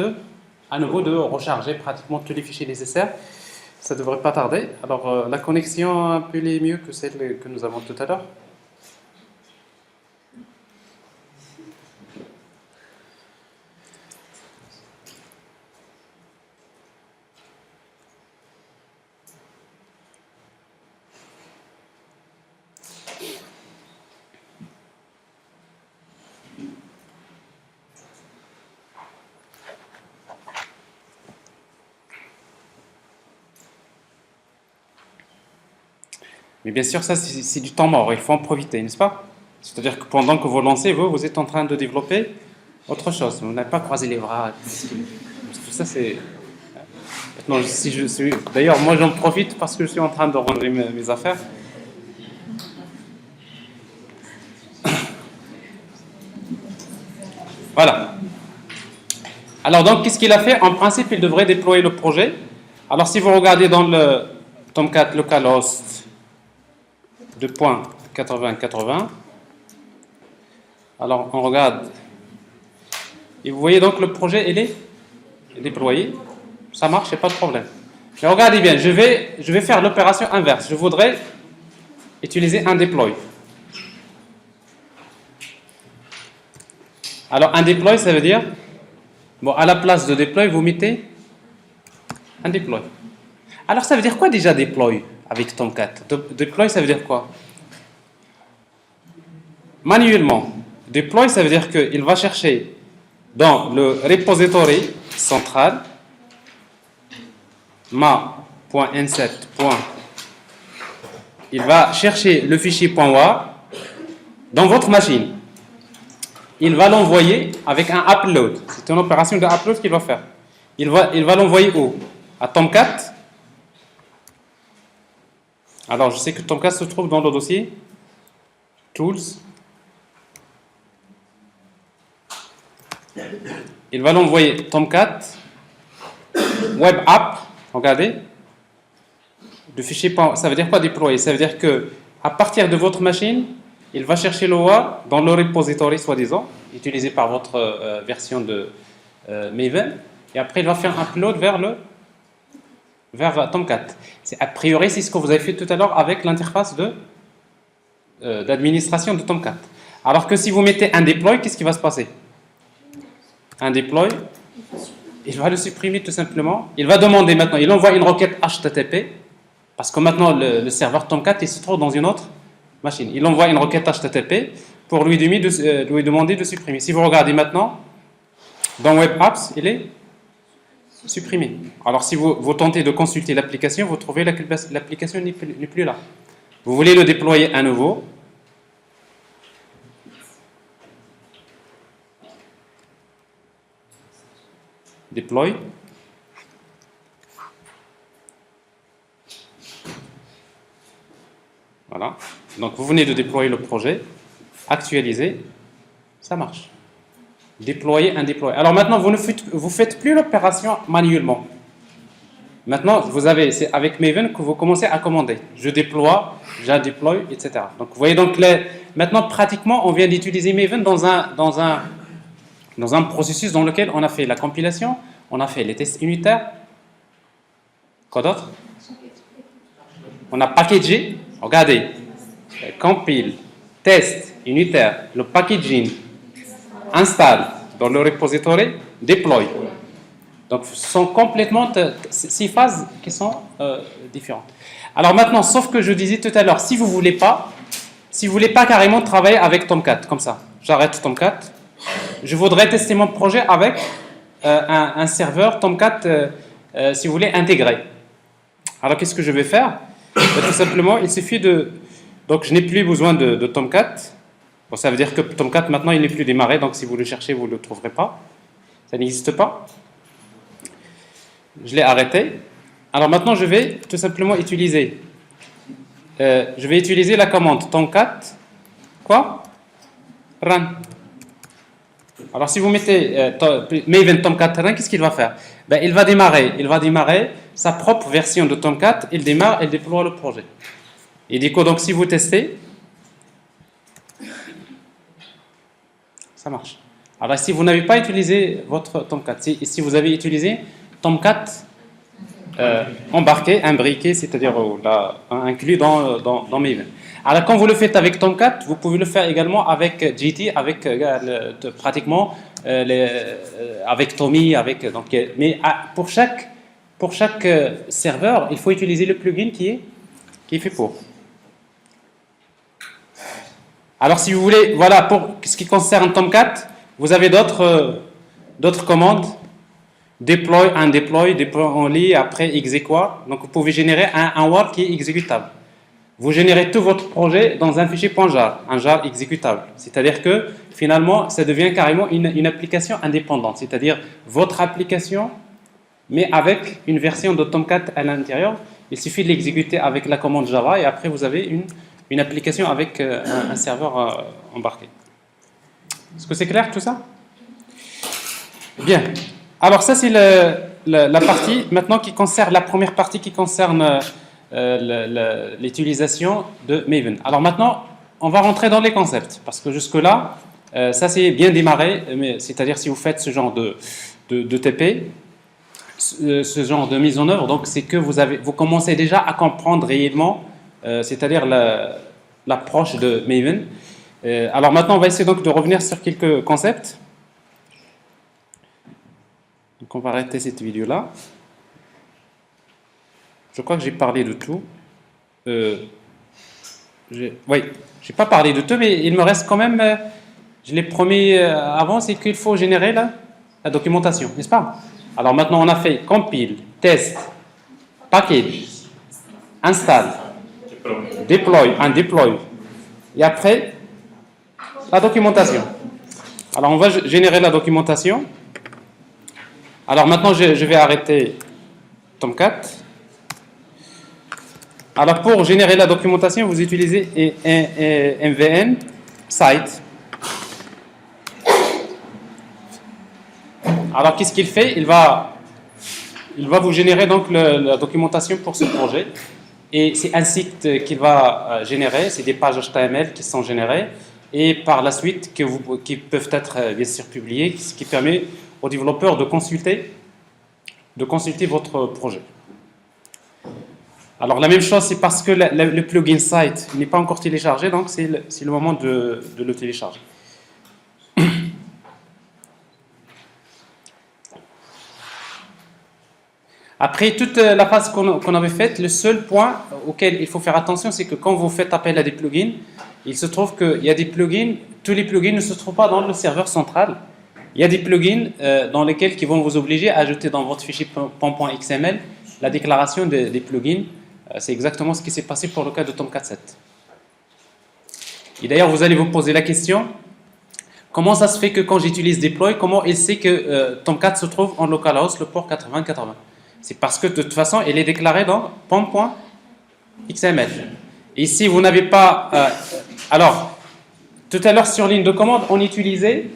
à nouveau de recharger pratiquement tous les fichiers nécessaires. Ça ne devrait pas tarder. Alors, la connexion un peu mieux que celle que nous avons tout à l'heure. Mais bien sûr, ça, c'est du temps mort. Il faut en profiter, n'est-ce pas? C'est-à-dire que pendant que vous lancez, vous êtes en train de développer autre chose. Vous n'avez pas croisé les bras. Tout ça, c'est... Maintenant, si je suis... D'ailleurs, moi, j'en profite parce que je suis en train de ranger mes affaires. Voilà. Alors, donc, qu'est-ce qu'il a fait? En principe, il devrait déployer le projet. Alors, si vous regardez dans le Tomcat localhost 2.80.80, alors, on regarde. Et vous voyez donc le projet, il est déployé. Ça marche, il n'y a pas de problème. Mais regardez bien, je vais faire l'opération inverse. Je voudrais utiliser un deploy. Alors, un deploy, ça veut dire, bon, à la place de deploy, vous mettez un deploy. Alors, ça veut dire quoi déjà deploy avec Tomcat? Deploy, ça veut dire quoi? Manuellement. Deploy, ça veut dire qu'il va chercher dans le repository central ma.inset. Il va chercher le fichier .war dans votre machine. Il va l'envoyer avec un upload. C'est une opération de upload qu'il va faire. Il va l'envoyer où? À Tomcat. Alors, je sais que Tomcat se trouve dans le dossier Tools. Il va l'envoyer Tomcat Web App. Regardez. Le fichier, ça veut dire quoi déployer? Ça veut dire que à partir de votre machine, il va chercher le WAR dans le repository soi-disant, utilisé par votre version de Maven, et après il va faire un upload vers Tomcat. A priori, c'est ce que vous avez fait tout à l'heure avec l'interface d'administration de Tomcat. Alors que si vous mettez un deploy, qu'est-ce qui va se passer? Un deploy, il va le supprimer tout simplement. Il va demander maintenant, il envoie une requête HTTP, parce que maintenant le serveur Tomcat il se trouve dans une autre machine. Il envoie une requête HTTP pour lui demander de supprimer. Si vous regardez maintenant, dans Web Apps, il est supprimé. Alors si vous tentez de consulter l'application, vous trouvez que l'application n'est plus là. Vous voulez le déployer à nouveau. Deploy. Voilà. Donc vous venez de déployer le projet, actualiser, ça marche. Déployer un déploy. Alors maintenant, vous faites plus l'opération manuellement. Maintenant, c'est avec Maven que vous commencez à commander. Je déploie, j'déploie, etc. Donc vous voyez donc maintenant pratiquement on vient d'utiliser Maven dans un processus dans lequel on a fait la compilation, on a fait les tests unitaires. Quoi d'autre? On a packagé. Regardez, compile, test, unitaire, le packaging, installe dans le repository, deploy. Donc, ce sont complètement 6 phases qui sont différentes. Alors maintenant, sauf que je disais tout à l'heure, si vous voulez pas carrément travailler avec Tomcat, comme ça, j'arrête Tomcat, je voudrais tester mon projet avec un serveur Tomcat, si vous voulez, intégré. Alors, qu'est-ce que je vais faire? Tout simplement, il suffit de... Donc, je n'ai plus besoin de Tomcat. Bon, ça veut dire que Tomcat, maintenant, il n'est plus démarré. Donc, si vous le cherchez, vous ne le trouverez pas. Ça n'existe pas. Je l'ai arrêté. Alors, maintenant, je vais tout simplement utiliser... je vais utiliser la commande Tomcat. Quoi? Run. Alors, si vous mettez Maven Tomcat Run, qu'est-ce qu'il va faire? Ben, il va démarrer sa propre version de Tomcat. Il démarre, il déploie le projet. Et du coup, donc, si vous testez, ça marche. Alors, si vous n'avez pas utilisé votre Tomcat, si vous avez utilisé Tomcat embarqué, imbriqué, c'est-à-dire inclus dans Maven. Alors, quand vous le faites avec Tomcat, vous pouvez le faire également avec GT, avec pratiquement avec Tommy, mais pour chaque serveur, il faut utiliser le plugin qui est fait pour. Alors, si vous voulez, voilà, pour ce qui concerne Tomcat, vous avez d'autres commandes. Deploy only, après execute. Donc, vous pouvez générer un war qui est exécutable. vous générez tout votre projet dans un fichier .jar, un jar exécutable. C'est-à-dire que finalement, ça devient carrément une application indépendante. C'est-à-dire votre application, mais avec une version de Tomcat à l'intérieur. Il suffit de l'exécuter avec la commande Java et après vous avez une application avec un serveur embarqué. Est-ce que c'est clair tout ça? Bien. Alors ça c'est la partie maintenant qui concerne la première partie qui concerne l'utilisation de Maven. Alors maintenant on va rentrer dans les concepts parce que jusque là ça c'est bien démarré, c'est-à-dire si vous faites ce genre de TP, ce genre de mise en œuvre, donc c'est que vous commencez déjà à comprendre réellement, c'est-à-dire l'approche de Maven. Alors maintenant on va essayer donc de revenir sur quelques concepts. Donc on va arrêter cette vidéo là. Je crois que j'ai parlé de tout. Oui, j'ai pas parlé de tout, mais il me reste quand même, je l'ai promis avant, c'est qu'il faut générer la documentation, n'est-ce pas? Alors maintenant on a fait compile, test, package, install, deploy, un deploy, et après la documentation. Alors on va générer la documentation. Alors maintenant je vais arrêter Tomcat. Alors pour générer la documentation, vous utilisez MVN site. Alors qu'est-ce qu'il fait? Il va vous générer donc la documentation pour ce projet. Et c'est un site qu'il va générer, c'est des pages HTML qui sont générées et par la suite qui peuvent être bien sûr publiées, ce qui permet aux développeurs de consulter votre projet. Alors la même chose, c'est parce que le plugin site n'est pas encore téléchargé, donc c'est le moment de le télécharger. Après toute la phase qu'on avait faite, le seul point auquel il faut faire attention, c'est que quand vous faites appel à des plugins, il se trouve qu'il y a des plugins, tous les plugins ne se trouvent pas dans le serveur central. Il y a des plugins dans lesquels qui vont vous obliger à ajouter dans votre fichier pom.xml la déclaration des plugins. C'est exactement ce qui s'est passé pour le cas de Tomcat 7. Et d'ailleurs, vous allez vous poser la question, comment ça se fait que quand j'utilise deploy, comment il sait que Tomcat se trouve en localhost, le port 8080? C'est parce que de toute façon, il est déclaré dans pom.xml. Et si vous n'avez pas... alors, tout à l'heure sur ligne de commande, on utilisait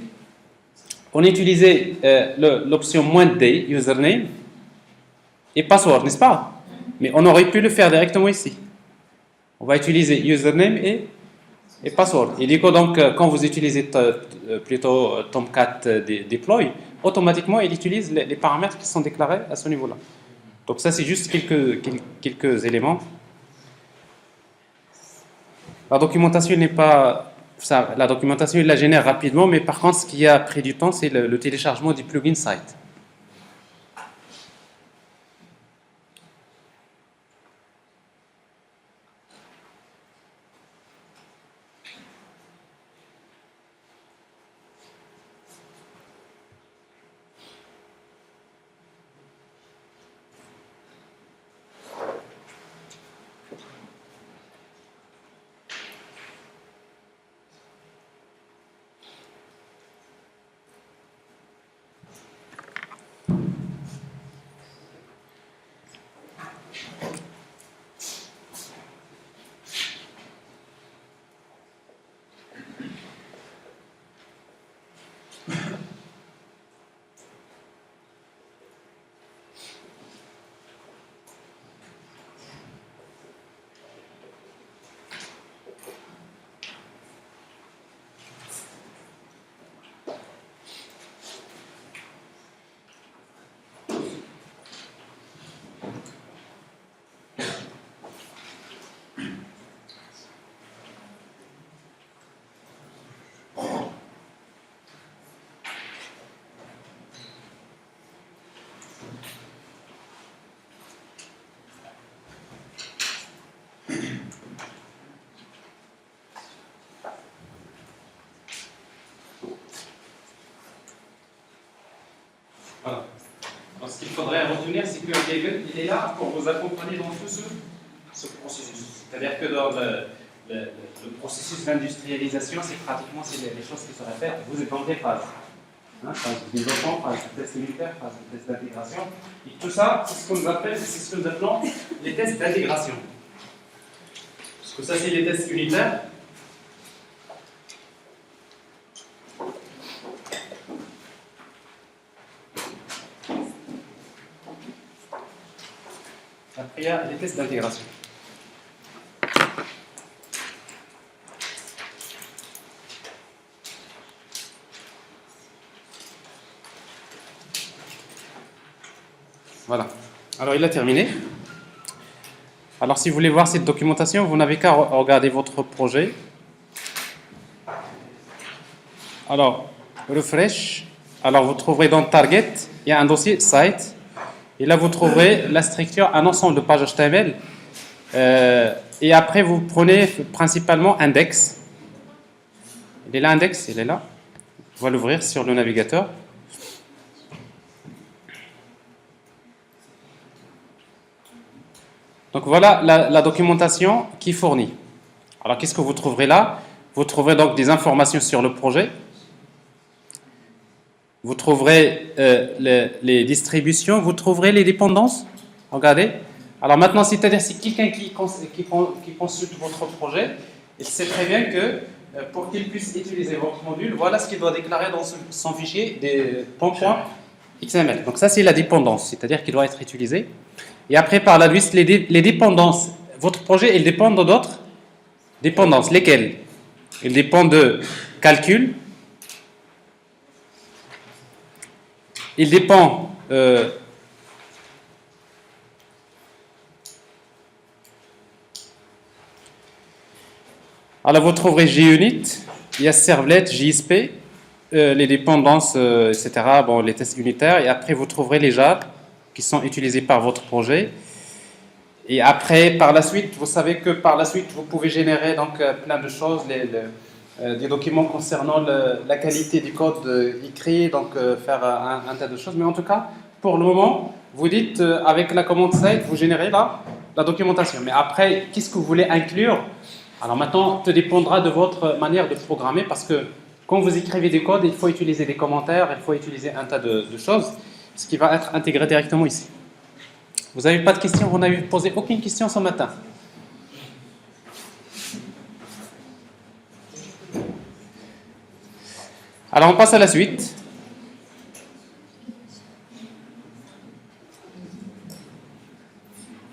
l'option -d, username, et password, n'est-ce pas? Mais on aurait pu le faire directement ici. On va utiliser username et password. Et du coup, donc, quand vous utilisez plutôt Tomcat deploy, automatiquement, il utilise les paramètres qui sont déclarés à ce niveau-là. Donc ça, c'est juste quelques éléments. La documentation n'est pas... la documentation, il la génère rapidement, mais par contre, ce qui a pris du temps, c'est le téléchargement du plugin site. Voilà. Donc, ce qu'il faudrait retenir, c'est que Maven, il est là pour vous accompagner dans tout ce processus. C'est-à-dire que dans le processus d'industrialisation, c'est pratiquement les choses qui se répètent. Vous êtes dans des phases. Phase de développement, phase de test unitaire, phase de test d'intégration. Et tout ça, c'est ce que nous appelons les tests d'intégration. Parce que ça, c'est les tests unitaires. Après, il y a les tests d'intégration. Voilà. Alors, il a terminé. Alors, si vous voulez voir cette documentation, vous n'avez qu'à regarder votre projet. Alors, refresh. Alors, vous trouverez dans Target, il y a un dossier Site. Et là, vous trouverez la structure, un ensemble de pages HTML. Et après, vous prenez principalement Index. Il est là, Index, il est là. On va l'ouvrir sur le navigateur. Donc voilà la documentation qui fournit. Alors qu'est-ce que vous trouverez là? Vous trouverez donc des informations sur le projet. Vous trouverez les distributions, vous trouverez les dépendances. Regardez. Alors maintenant, c'est-à-dire si quelqu'un qui consulte votre projet, il sait très bien que pour qu'il puisse utiliser votre module, voilà ce qu'il doit déclarer dans son fichier des .xml. Donc ça, c'est la dépendance, c'est-à-dire qu'il doit être utilisé. Et après, par la suite, les dépendances. Votre projet, il dépend d'autres dépendances. Lesquelles? Il dépend de calcul. Il dépend alors vous trouverez JUnit, il y a Servlet, JSP, les dépendances, etc. Bon, les tests unitaires. Et après, vous trouverez les jars qui sont utilisés par votre projet. Et après, par la suite, vous savez que par la suite, vous pouvez générer donc plein de choses, des documents concernant la qualité du code écrit, donc faire un tas de choses. Mais en tout cas, pour le moment, vous dites avec la commande site, vous générez la documentation. Mais après, qu'est-ce que vous voulez inclure? Alors maintenant, tout dépendra de votre manière de programmer, parce que quand vous écrivez des codes, il faut utiliser des commentaires, il faut utiliser un tas de choses, ce qui va être intégré directement ici. Vous n'avez pas de questions? Vous n'avez posé aucune question ce matin? Alors on passe à la suite.